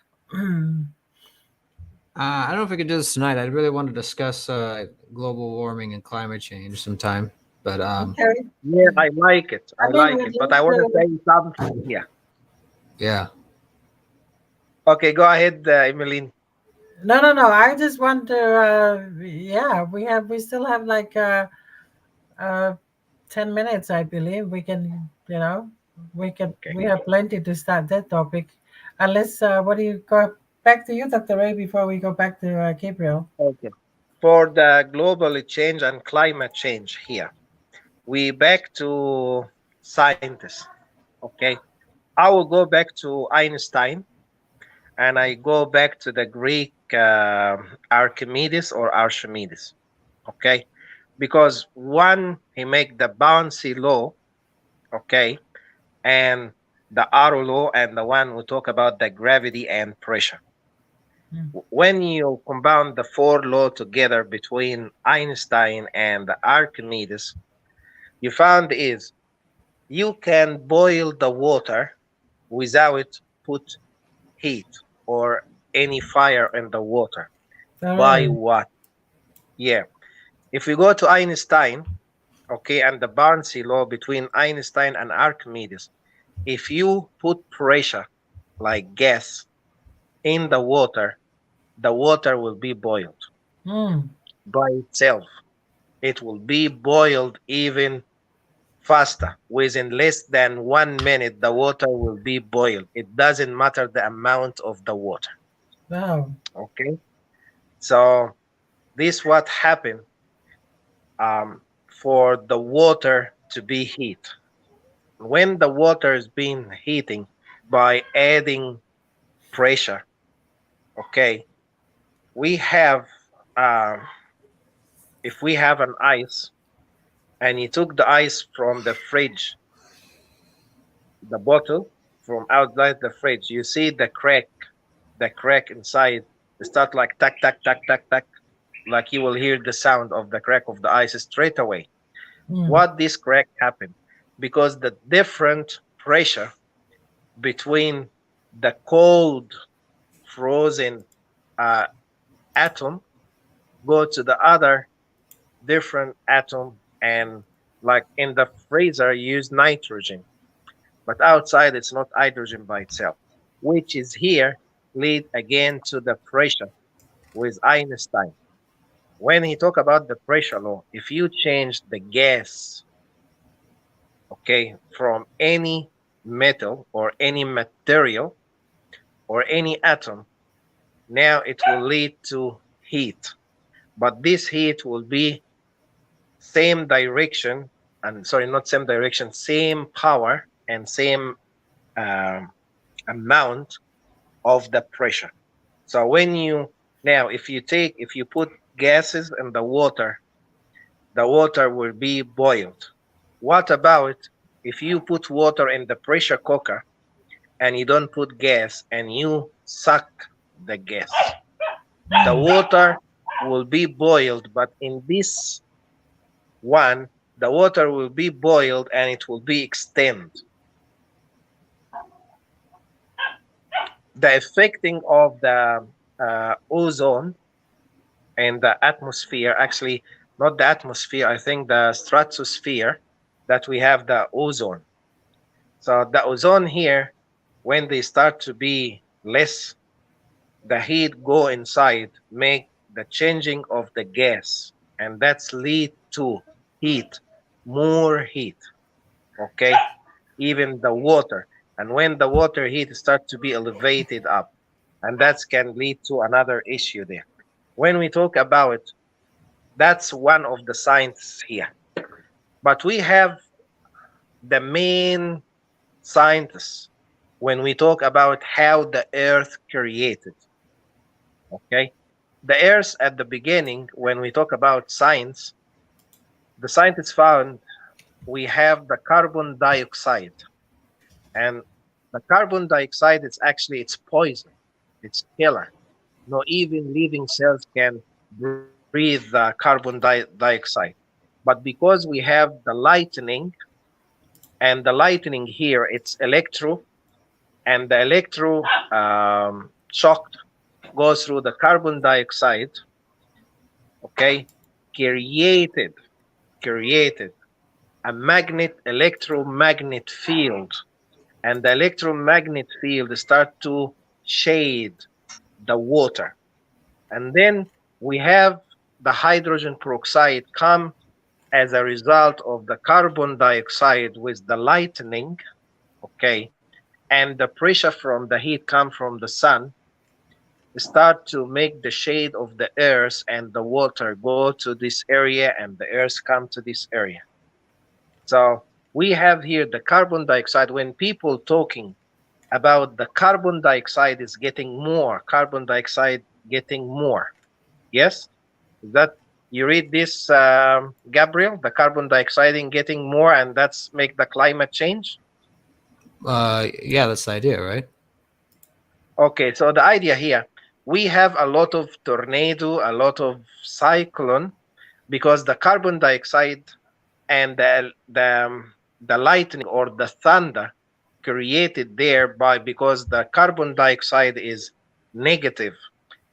I don't know if we could do this tonight. I really want to discuss global warming and climate change sometime. But Okay. Yeah, I like it. I I mean, like we'd it. But I love want to to. say something here. yeah, Okay, go ahead, Emmeline. No, no, no. I just want to. Yeah, we still have like uh 10 minutes, I believe. We can, Okay. we have plenty to start that topic. Unless, what do you go back to you, Dr. Ray, before we go back to Gabriel? Okay. For the global change and climate change here, we back to scientists. Okay. I will go back to Einstein, and I go back to the Greek Archimedes or Archimedes. Okay. Because one, he make the bouncy law. Okay. And the arrow law, and the one who talk about the gravity and pressure. Mm. When you combine the four law together between Einstein and the Archimedes, you found is you can boil the water without put heat or any fire in the water. All By right. what? Yeah. If we go to Einstein, okay, and the bouncy law between Einstein and Archimedes, if you put pressure like gas in the water will be boiled Mm. by itself. It will be boiled even faster. Within less than 1 minute, the water will be boiled. It doesn't matter the amount of the water. Wow. Okay. So this what happened for the water to be heat. When the water is being heating by adding pressure, okay, we have uh, if we have an ice and you took the ice from the fridge, the bottle from outside the fridge, you see the crack inside. It start like tack, tack, tack, tack, tack. Like you will hear the sound of the crack of the ice straight away. Mm. What this crack happened? Because the different pressure between the cold frozen uh, atom go to the other different atom, and like in the freezer you use nitrogen, but outside it's not hydrogen by itself, which is here lead again to the pressure with Einstein. When he talk about the pressure law, if you change the gas, okay, from any metal or any material or any atom, now it will lead to heat. But this heat will be same direction, and sorry, not same direction, same power and same um, amount of the pressure. So when you Now, if you put gases in the water will be boiled. What about if you put water in the pressure cooker and you don't put gas and you suck the gas? The water will be boiled, but in this one, the water will be boiled and it will be extended. The affecting of the ozone and the atmosphere, actually not the atmosphere, I think the stratosphere, that we have the ozone. So the ozone here, when they start to be less, the heat go inside, make the changing of the gas, and that's lead to heat, more heat. Okay, even the water, and when the water heat start to be elevated up, and that can lead to another issue there. When we talk about, that's one of the science here, but we have the main scientists when we talk about how the earth created. Okay, the earth at the beginning, when we talk about science, the scientists found we have the carbon dioxide, and the carbon dioxide is actually, it's poison, it's killer. No, even living cells can breathe the dioxide. But because we have the lightning, and the lightning here, it's electro, and the electro shock goes through the carbon dioxide, okay, created a electromagnet field, and the electromagnet field start to shade the water, and then we have the hydrogen peroxide come as a result of the carbon dioxide with the lightning, okay, and the pressure from the heat come from the sun, start to make the shade of the earth, and the water go to this area and the earth come to this area. So we have here the carbon dioxide. When people talking about the carbon dioxide is getting more, carbon dioxide getting more, yes, that you read this, Gabriel, the carbon dioxide in getting more, and that's make the climate change. Yeah, that's the idea, right? Okay, so the idea here, we have a lot of tornado, a lot of cyclone, because the carbon dioxide and the lightning or the thunder created there because the carbon dioxide is negative,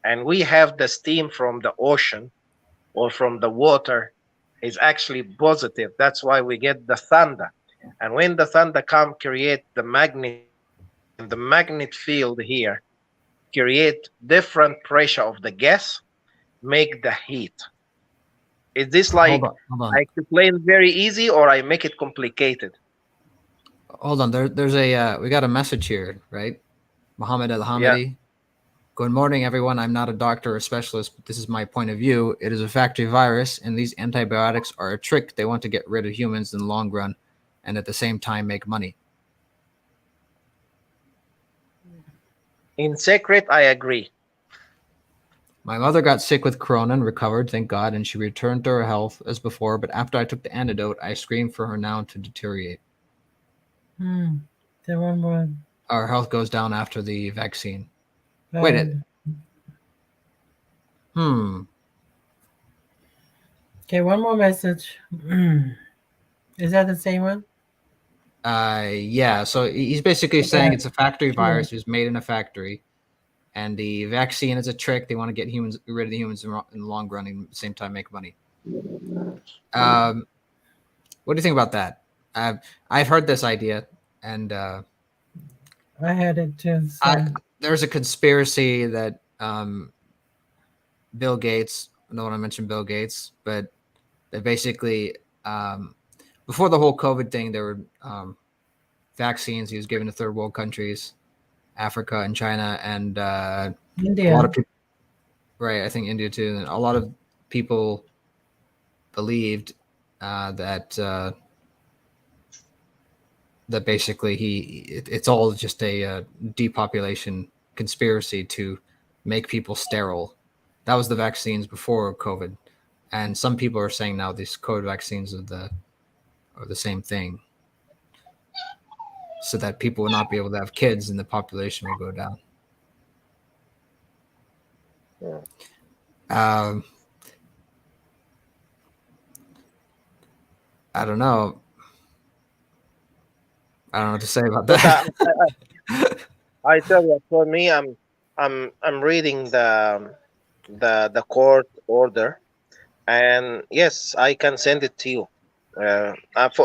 and we have the steam from the ocean or from the water is actually positive. That's why we get the thunder. And when the thunder come, create the magnet field, and the magnet field here create different pressure of the gas, make the heat. Is this like Hold on. I explain very easy, or I make it complicated? Hold on. There's a we got a message here, right? Muhammad Al Hamidi. Yeah. Good morning, everyone. I'm not a doctor or specialist, but this is my point of view. It is a factory virus, and these antibiotics are a trick. They want to get rid of humans in the long run, and at the same time make money. In secret, I agree. My mother got sick with corona and recovered, thank God, and she returned to her health as before. But after I took the antidote, I screamed for her now to deteriorate. The one more. Our health goes down after the vaccine. Wait. Okay, one more message. Is that the same one? Yeah. So he's basically saying it's a factory virus. It was made in a factory, and the vaccine is a trick. They want to get rid of the humans in the long run, and at the same time make money. What do you think about that? I've heard this idea, and I had it too. So. There's a conspiracy that Bill Gates, I don't want to mention Bill Gates, but that basically before the whole COVID thing, there were vaccines he was giving to third world countries, Africa and China, and India. A lot of people, right? I think India too. And a lot of people believed that basically it's all just a depopulation conspiracy to make people sterile. That was the vaccines before COVID, and some people are saying now these COVID vaccines are the same thing, so that people will not be able to have kids and the population will go down. Yeah. I don't know. I don't know what to say about But that. I tell you, for me, I'm reading the court order, and yes, I can send it to you.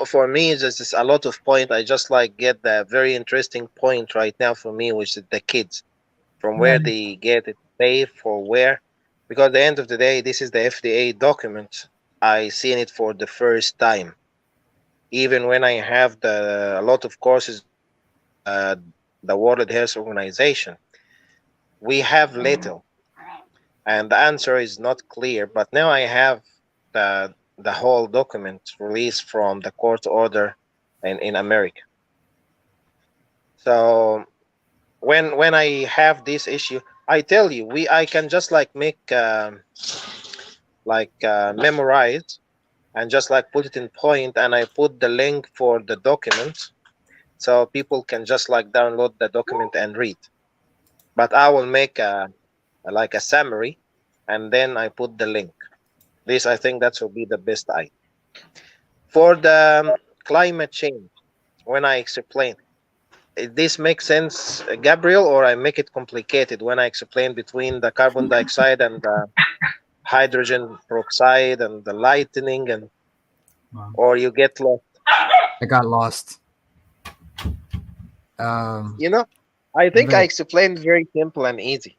For me, there's just a lot of point. I just like get the very interesting point right now for me, which is the kids, from where Right. they get it safe for where, because at the end of the day, this is the FDA document. I seen it for the first time. Even when I have a lot of courses with the World Health Organization, we have little, and the answer is not clear. But now I have the whole document released from the court order in America. So when I have this issue, I tell you, I can just like make memorize and just like put it in point, and I put the link for the document so people can just like download the document and read. But I will make a summary, and then I put the link. This, I think, that will be the best idea for the climate change. When I explain, this makes sense, Gabriel, or I make it complicated when I explain between the carbon dioxide and the hydrogen peroxide and the lightning, and Wow. or you get lost. I got lost. You know, I think I Very- explained very simple and easy.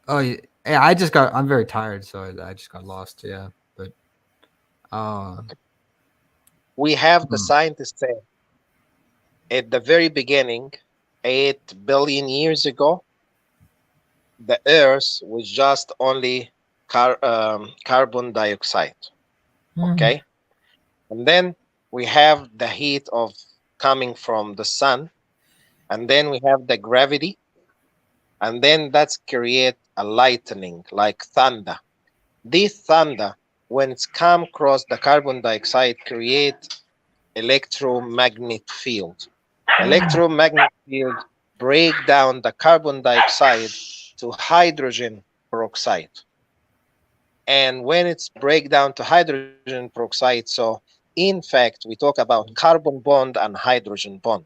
Oh yeah, I'm very tired, so I just got lost. Yeah, but We have the scientists say at the very beginning, 8 billion years ago, the Earth was just only carbon dioxide. Mhm. Okay, and then we have the heat of coming from the sun, and then we have the gravity, and then that's create a lightning like thunder. This thunder, when it's come across the carbon dioxide, create electromagnetic field. Electromagnetic field break down the carbon dioxide to hydrogen peroxide. And when it's break down to hydrogen peroxide, so in fact we talk about carbon bond and hydrogen bond,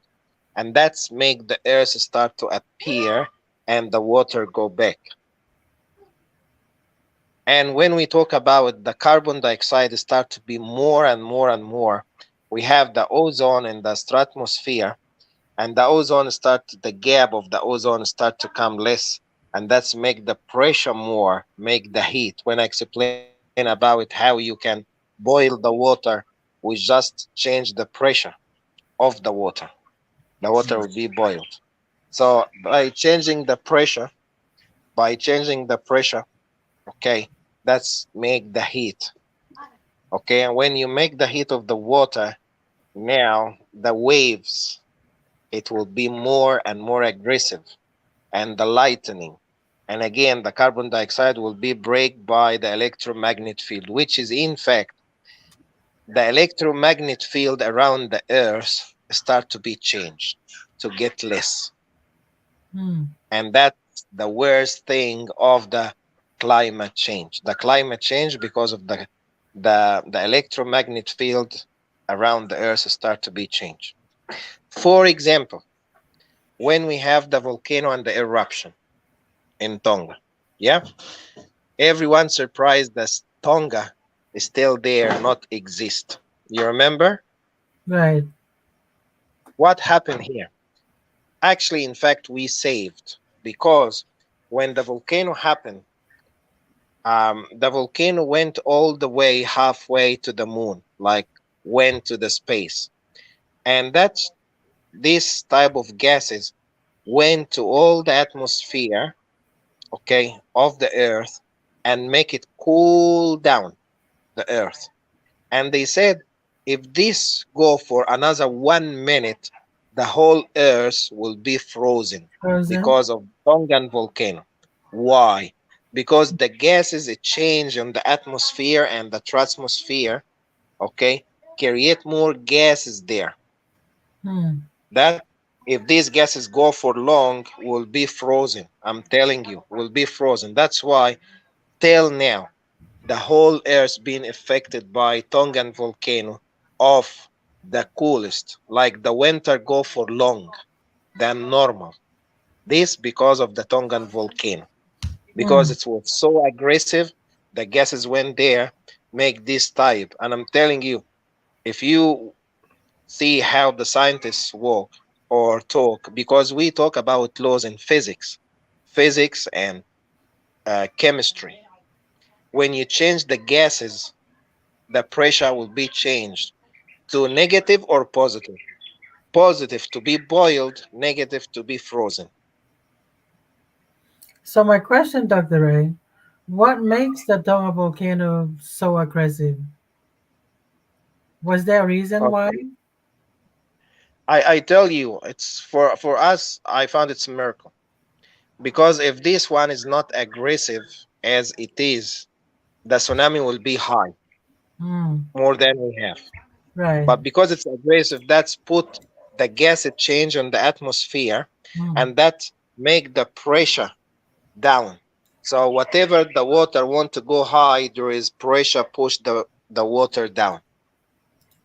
and that's make the earth start to appear and the water go back. And when we talk about the carbon dioxide start to be more and more and more, we have the ozone in the stratosphere, and the ozone start, the gap of the ozone start to come less, and that's make the pressure more, make the heat. When I explain about how you can boil the water, we just change the pressure of the water will be boiled. So by changing the pressure, okay, that's make the heat. Okay, and when you make the heat of the water, now the waves, it will be more and more aggressive, and the lightning. And again, the carbon dioxide will be break by the electromagnetic field, which is in fact the electromagnetic field around the Earth start to be changed to get less. Mm. And that's the worst thing of the climate change. The climate change, because of the electromagnetic field around the Earth start to be changed. For example, when we have the volcano and the eruption in Tonga, yeah, everyone surprised that Tonga is still there, not exist. You remember Right. what happened here? Actually, in fact, we saved, because when the volcano happened, the volcano went all the way halfway to the moon, like went to the space, and that's this type of gases went to all the atmosphere, okay, of the Earth, and make it cool down the Earth. And they said if this go for another 1 minute, the whole Earth will be frozen Frozen. because of Tongan volcano. Why? Because the gases it change on the atmosphere and the troposphere, okay, create more gases there. That if these gases go for long, will be frozen. I'm telling you, will be frozen. That's why till now the whole earth being affected by Tongan volcano of the coolest, like the winter go for long than normal. This because of the Tongan volcano, because it was so aggressive, the gases went there, make this type. And I'm telling you, if you see how the scientists walk or talk, because we talk about laws in physics and chemistry. When you change the gases, the pressure will be changed to negative or positive. Positive to be boiled, negative to be frozen. So my question, Dr. Ray, what makes the Tonga volcano so aggressive? Was there a reason why? Okay. I tell you, it's for us, I found it's a miracle. Because if this one is not aggressive as it is, the tsunami will be high, more than we have. Right. But because it's aggressive, that's put the gas change on the atmosphere, and that make the pressure down. So whatever the water want to go high, there is pressure push the water down.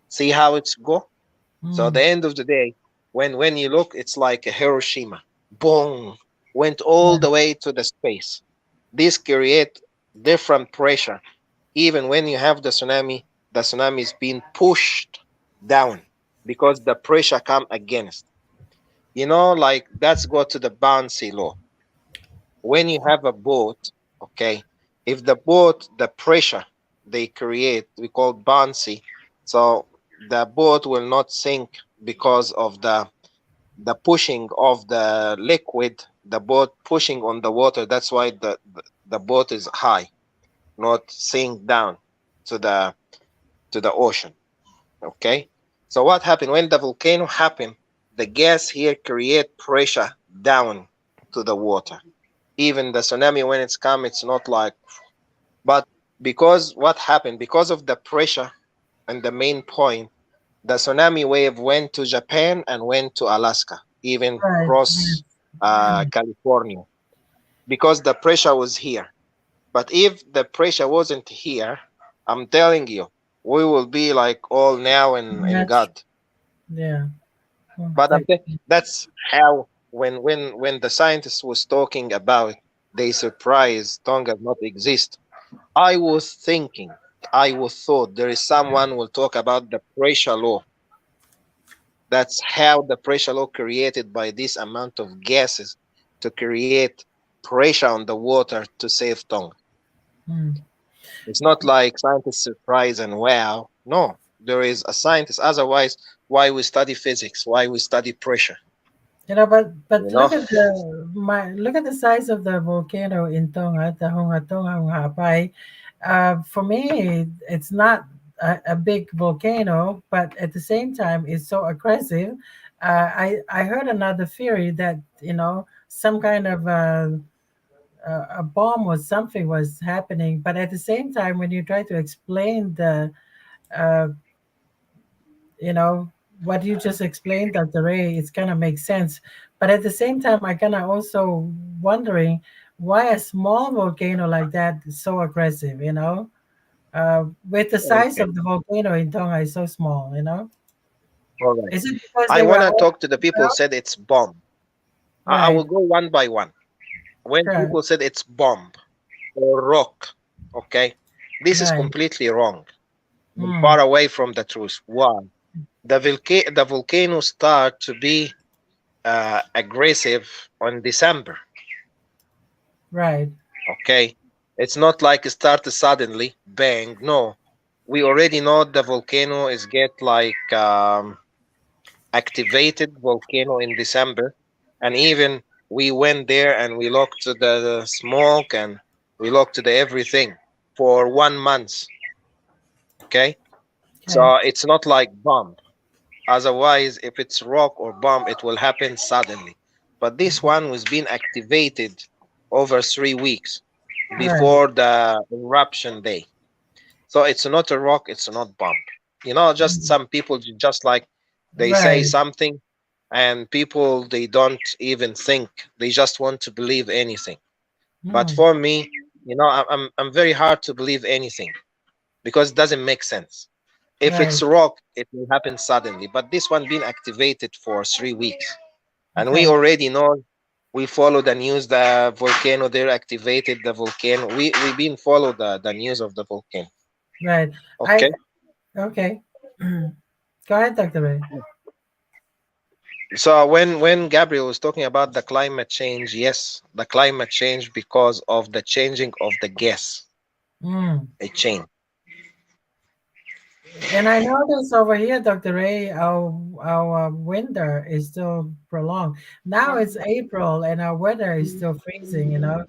See how it's go? So at the end of the day, when you look, it's like a Hiroshima. Boom, went all the way to the space. This create different pressure. Even when you have the tsunami is being pushed down because the pressure come against. You know, like that's go to the bouncy law. When you have a boat, okay, if the boat, the pressure they create, we call bouncy, so the boat will not sink because of the pushing of the liquid, the boat pushing on the water. That's why the boat is high, not sink down to the ocean. Okay, so what happened when the volcano happened? The gas here create pressure down to the water. Even the tsunami when it's come, it's not like, but because what happened, because of the pressure and the main point, the tsunami wave went to Japan and went to Alaska, even Right. cross California, because the pressure was here. But if the pressure wasn't here, I'm telling you, we will be like all now in That's God. yeah. But that's how when the scientist was talking about they surprise Tonga not exist, I was thinking, I was thought there is someone will talk about the pressure law. That's how the pressure law created by this amount of gases to create pressure on the water to save Tonga. It's not like scientists surprise and wow. No, there is a scientist. Otherwise, why we study physics? Why we study pressure? But You know? look at the size of the volcano in Tonga, the Hungapai. For me, it's not a big volcano, but at the same time, it's so aggressive. I heard another theory that some kind of a bomb or something was happening, but at the same time, when you try to explain the uh, you know what you just explained, Dr. Ray, it's kind of makes sense. But at the same time, I kind of also wondering why a small volcano like that is so aggressive. With the size Okay. of the volcano in Tonga is so small. All right. Is it because I they were want to all talk to the people who said it's bomb. I right? will go one by one. When Sure. people said it's bomb or rock, okay, this is Right. completely wrong and Mm, far away from the truth. Why? The volcano start to be aggressive on December. right. Okay, it's not like it started suddenly, bang. No, we already know the volcano is get like activated volcano in December, and even we went there and we looked to the smoke and we looked to the everything for 1 month. Okay, Okay. so it's not like bomb. Otherwise, if it's rock or bomb, it will happen suddenly. But this one was being activated over 3 weeks Right. before the eruption day. So it's not a rock, it's not bomb. Just Mm. some people just like they say Right. something, and people they don't even think. They just want to believe anything. But Mm. for me, I'm very hard to believe anything because it doesn't make sense. If Right. it's rock, it will happen suddenly. But this one been activated for 3 weeks, and we Okay. already know. We follow the news. The volcano there activated the volcano. We been follow the news of the volcano. Right. I Okay. okay. Go ahead, Dr. Ray. So when Gabriel was talking about the climate change, yes, the climate change because of the changing of the gas, Mm. it changed. And I notice over here, Dr. Ray, our winter is still prolonged. Now it's April and our weather is still freezing, you know.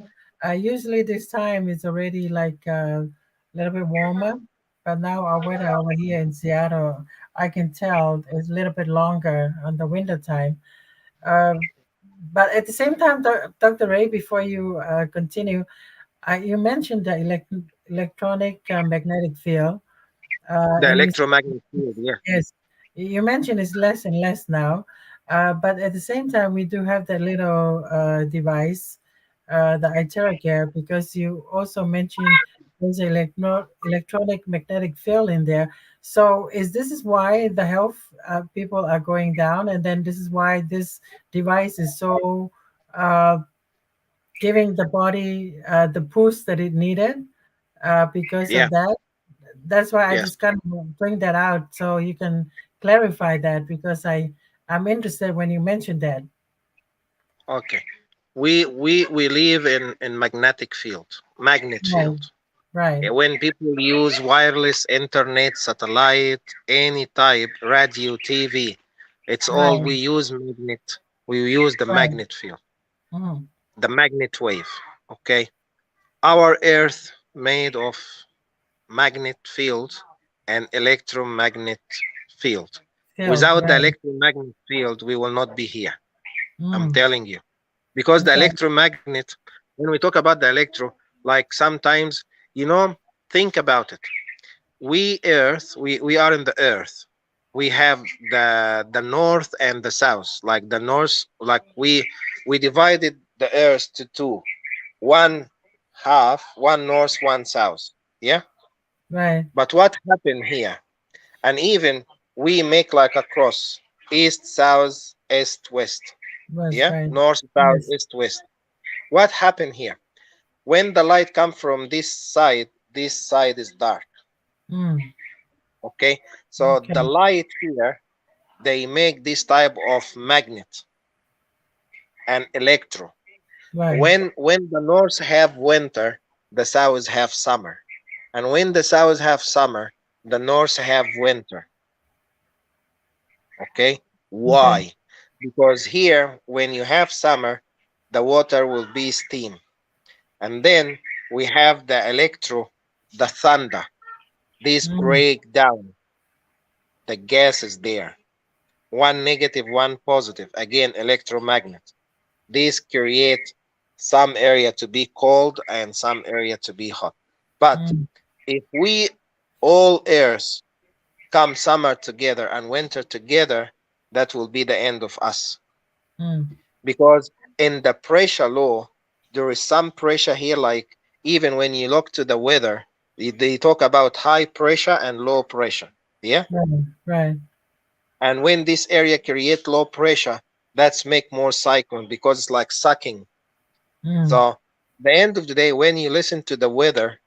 Usually this time it's already like a little bit warmer, but now our weather over here in Seattle, I can tell is a little bit longer on the winter time. Uh, but at the same time, Dr. Ray, before you continue, you mentioned the electronic magnetic field, The and you electromagnetic field, yeah. yes, you mentioned it's less and less now, but at the same time, we do have that little device, the Iteracare, because you also mentioned there's electronic magnetic field in there. So is why the health people are going down, and then this is why this device is so uh, giving the body the boost that it needed because Yeah, of that. That's why I yes. just kind of bring that out so you can clarify that because I'm interested when you mentioned that. Okay. We live in magnetic field, magnet Right, field. right, When people use wireless internet, satellite, any type, radio, TV, it's all right, we use magnet. We use the right. magnet field, Mm, the magnet wave. Okay. Our Earth made of magnet field and electromagnet field. field, Without the right. electromagnet field, we will not be here. I'm Mm, telling you. Because the okay, electromagnet, when we talk about the electro, like sometimes, you know, think about it. We Earth, we are in the Earth. We have the north and the south. Like the north, like we divided the Earth to two. One half, one north, one south. Yeah. right. But what happened here? And even we make like a cross, east, south, east, west. Was Yeah, right. north, south, Yes. east, west. What happened here? When the light comes from this side is dark. Mm, Okay, so okay, the light here, they make this type of magnet and electro. right. When the north have winter, the south have summer, and when the south have summer, the north have winter. Okay, Okay. why? Because here, when you have summer, the water will be steam, and then we have the electro, the thunder. This Mm, break down the gases there. One negative, one positive. Again, electromagnet. These create some area to be cold and some area to be hot. But mm, if we all Earth come summer together and winter together, that will be the end of us. mm, Because in the pressure law, there is some pressure here, like even when you look to the weather, they talk about high pressure and low pressure. Yeah. right, right. And when this area create low pressure, that's make more cyclone because it's like sucking. Mm, So the end of the day, when you listen to the weather,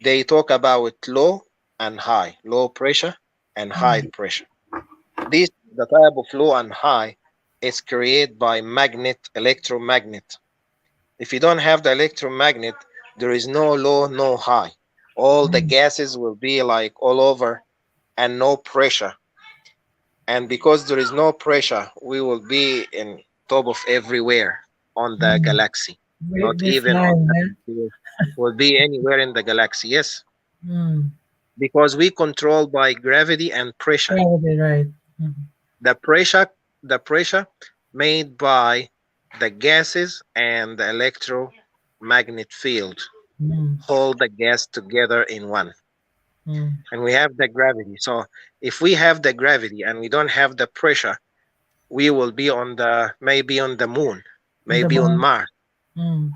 they talk about low and high, low pressure and high mm, pressure. This the type of low and high is created by magnet, electromagnet. If you don't have the electromagnet, there is no low, no high. All the mm, gases will be like all over and no pressure. And because there is no pressure, we will be in top of everywhere on the mm. galaxy, not We even fly, on yeah. atmosphere. Will be anywhere in the galaxy. Yes, Mm. because we control by gravity and pressure. Gravity, right. Mm, The pressure, the pressure made by the gases and the magnet field Mm, hold the gas together in one. mm. And we have the gravity. So if we have the gravity and we don't have the pressure, we will be on the maybe on the moon, On the maybe on moon. Mars, Mm.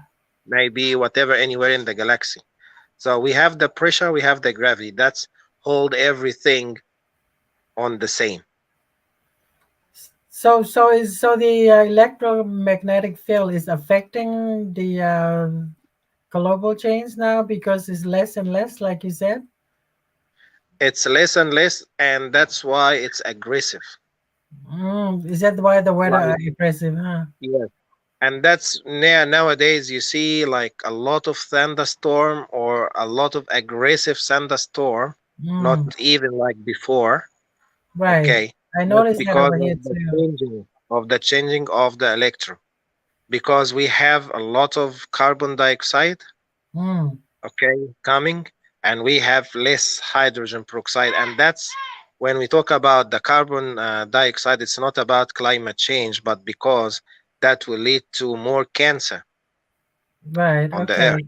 maybe whatever anywhere in the galaxy. So we have the pressure, we have the gravity. That's hold everything on the same. So the electromagnetic field is affecting the global change now because it's less and less, like you said. It's less and less, and that's why it's aggressive. Is that why the weather Like are aggressive, huh? yes, and that's nowadays you see like a lot of thunderstorm or a lot of aggressive thunderstorm, not Mm, even like before. right. Okay, I that's noticed that because over here of the too. changing of the electron. Because we have a lot of carbon dioxide, Mm, okay, coming, and we have less hydrogen peroxide, and that's when we talk about the carbon dioxide. It's not about climate change, but because that will lead to more cancer right. on the earth Okay.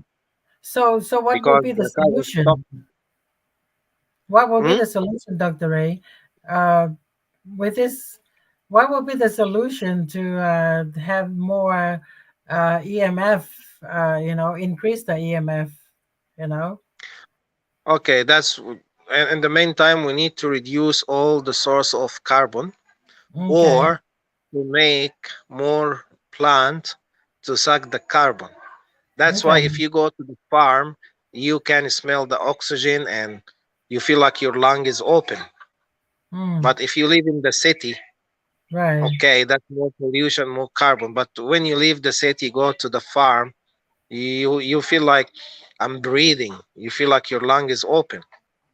So what will because be the the carbon stop. solution? What will be Hmm? the solution, Dr. Ray? Uh, with this, what will be the solution to have more EMF? Increase the EMF. You know. Okay, that's and in the meantime we need to reduce all the source of carbon Okay. or to make more plant to suck the carbon. That's why Okay. if you go to the farm, you can smell the oxygen and you feel like your lung is open. Mm, But if you live in the city, right. okay, that's more pollution, more carbon. But when you leave the city, go to the farm, you feel like I'm breathing. You feel like your lung is open.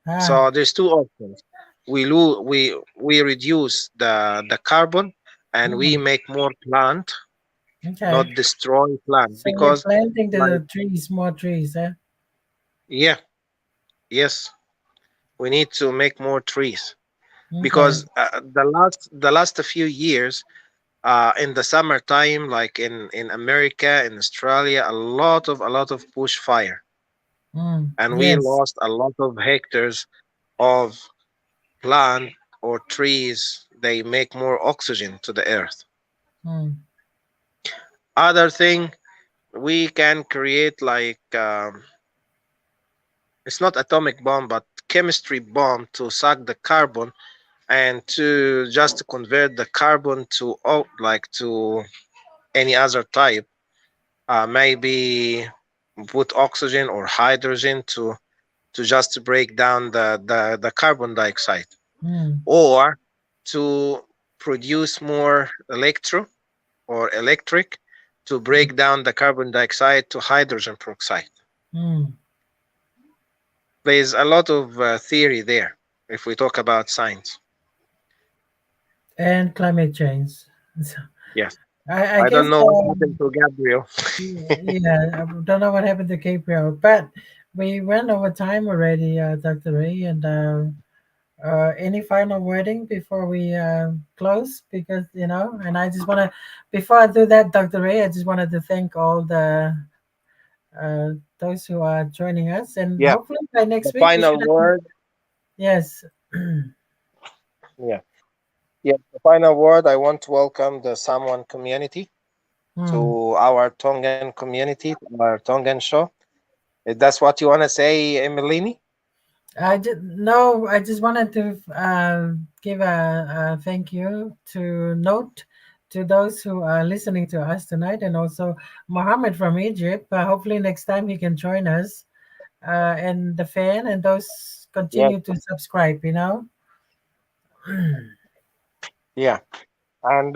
Ah. So there's two options. We reduce the carbon and we Mm, make more plant, okay. not destroy plant. So we're Because planting like the trees, more trees, eh? yeah, yes, we need to make more trees Okay. because the last few years in the summertime like in America in Australia a lot of bushfire and we Yes. lost a lot of hectares of plant or trees. They make more oxygen to the earth. Mm, Other thing we can create like it's not atomic bomb but chemistry bomb to suck the carbon and to just convert the carbon to like to any other type, maybe put oxygen or hydrogen to just break down the carbon dioxide mm, or to produce more electro or electric to break down the carbon dioxide to hydrogen peroxide. mm. There's a lot of theory there if we talk about science. And climate change. So, Yes, I I guess, don't know what happened to Gabriel. yeah, I don't know what happened to Gabriel, but we went over time already, Dr. Ray. And any final wording before we close? Because, and I just want to, before I do that, Dr. Ray, I just wanted to thank all the those who are joining us. And Yeah, hopefully by the next week we final should have, word. yes. Yeah, yeah. The final word. I want to welcome the Samoan community Hmm. to our Tongan community, to our Tongan show. If that's what you want to say, Emilini? I just wanted to give a thank you to note to those who are listening to us tonight, and also Mohammed from Egypt. Hopefully next time he can join us, and the fan and those Yes. continue to subscribe. Yeah. And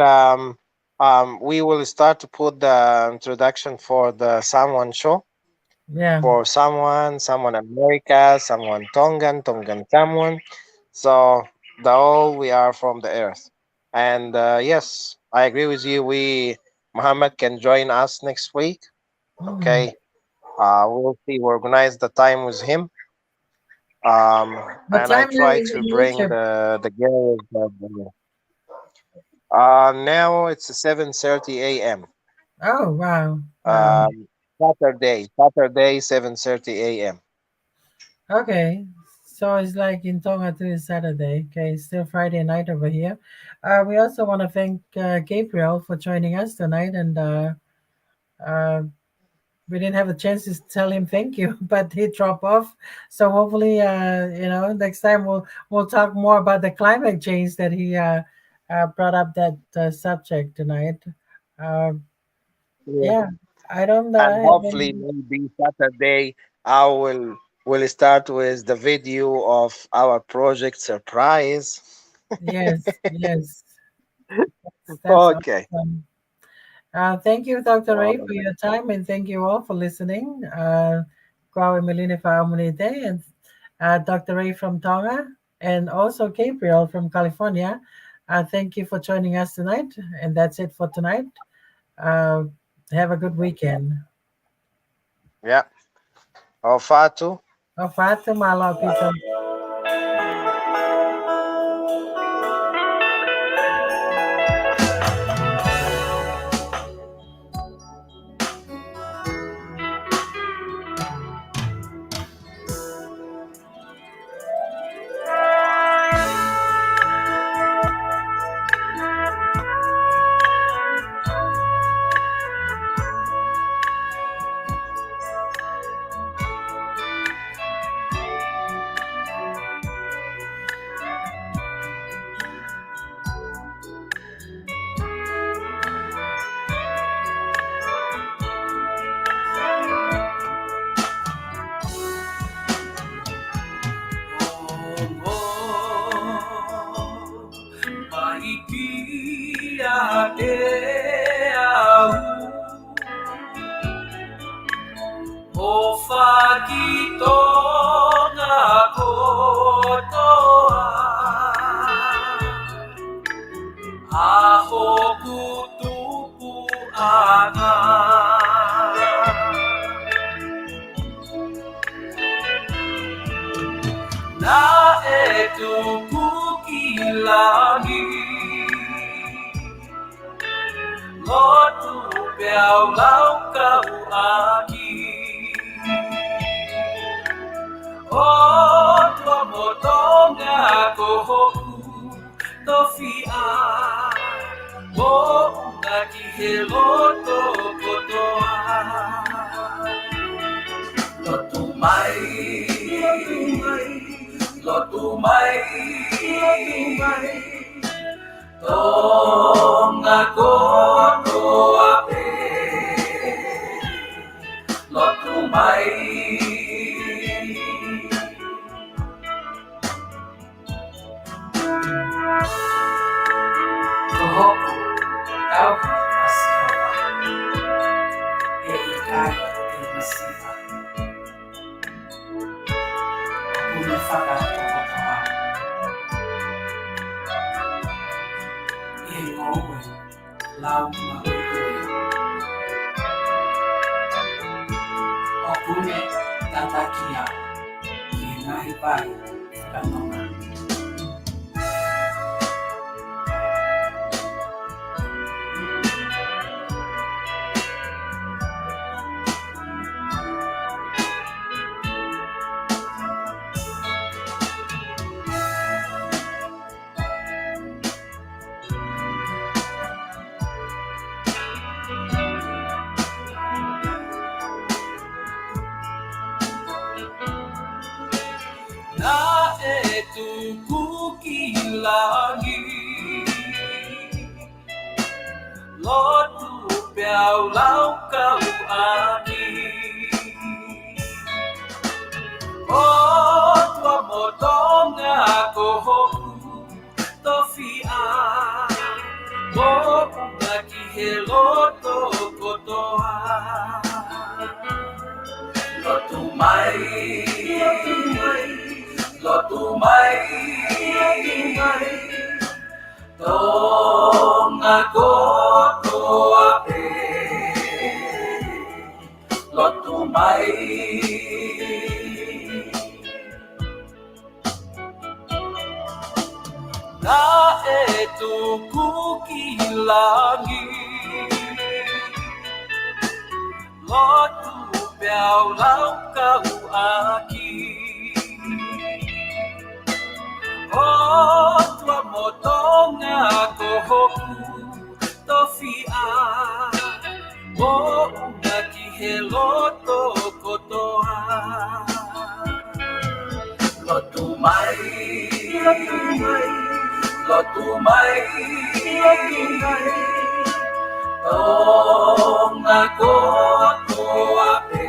we will start to put the introduction for the Samoan show Yeah. for someone America, someone Tongan Samoan. So the all we are from the earth. And yes, I agree with you. Muhammad can join us next week. Mm. Okay. We'll see. We organize the time with him. What And I time now try is to in bring Egypt? the girls. Now it's 7:30 a.m. Oh, wow, wow. Um, Saturday, 7:30 a.m. Okay, so it's like in Tonga too, is Saturday. Okay, still Friday night over here. We also want to thank Gabriel for joining us tonight, and uh, we didn't have a chance to tell him thank you, but he dropped off. So hopefully, next time we'll talk more about the climate change that he brought up that subject tonight. Uh, Yeah. yeah, I don't And have hopefully any. maybe Saturday I will start with the video of our project surprise. Yes, yes, that's Okay. awesome. Thank you, Dr. All Ray, for right. your time, and thank you all for listening. Kwawe Melina Faamunite and Dr. Ray from Tonga, and also Gabriel from California. Thank you for joining us tonight, and that's it for tonight. Uh, have a good weekend. Yeah. Olfato. Ofata Malo Pito. Mm. O fagito nga kotoa Aho kutupu anga Na etu kukilangi Lotu piao lau kau aki O tua motonga kohoku tofia O unga ki he loto kotoa Lotu mai Lotu mai Tonga kotoa pe Lotu mai Kohoku tau masiva E ikai e masiva Ume whaka tokotoa E ngowe lau maui O kume tatakia Ki ngahi pai whakanonga Na etu kukilangi Lotu piao lau kau aki O tua motonga kohoku tofia O unga ki he loto kotoa Lotu mai Lotu mai Tonga kotoa pe Lotu mai Na etu kukilangi lotu piao lau kau aki. O tua motonga ko hoku tofia. O una ki he loto kotoa. Lotu mai, lotu mai, lotu mai, lotu mai. Tonga kotoa pe.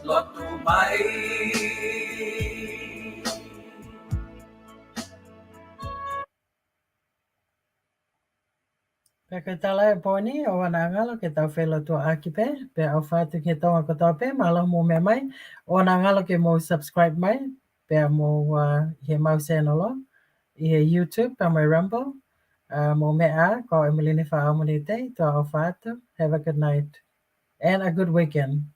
Lotu mai. Pe ka tala e poni o wana ngalo ke tau whela tua aki pe au whātu ke tonga kotoa pe malo mo me mai o wana ngalo ke mo subscribe mai pe mo he mau senolo I he YouTube pa mai Rumble mo mea ko Emeline wha aumani te tua au whātu. Have a good night and a good weekend.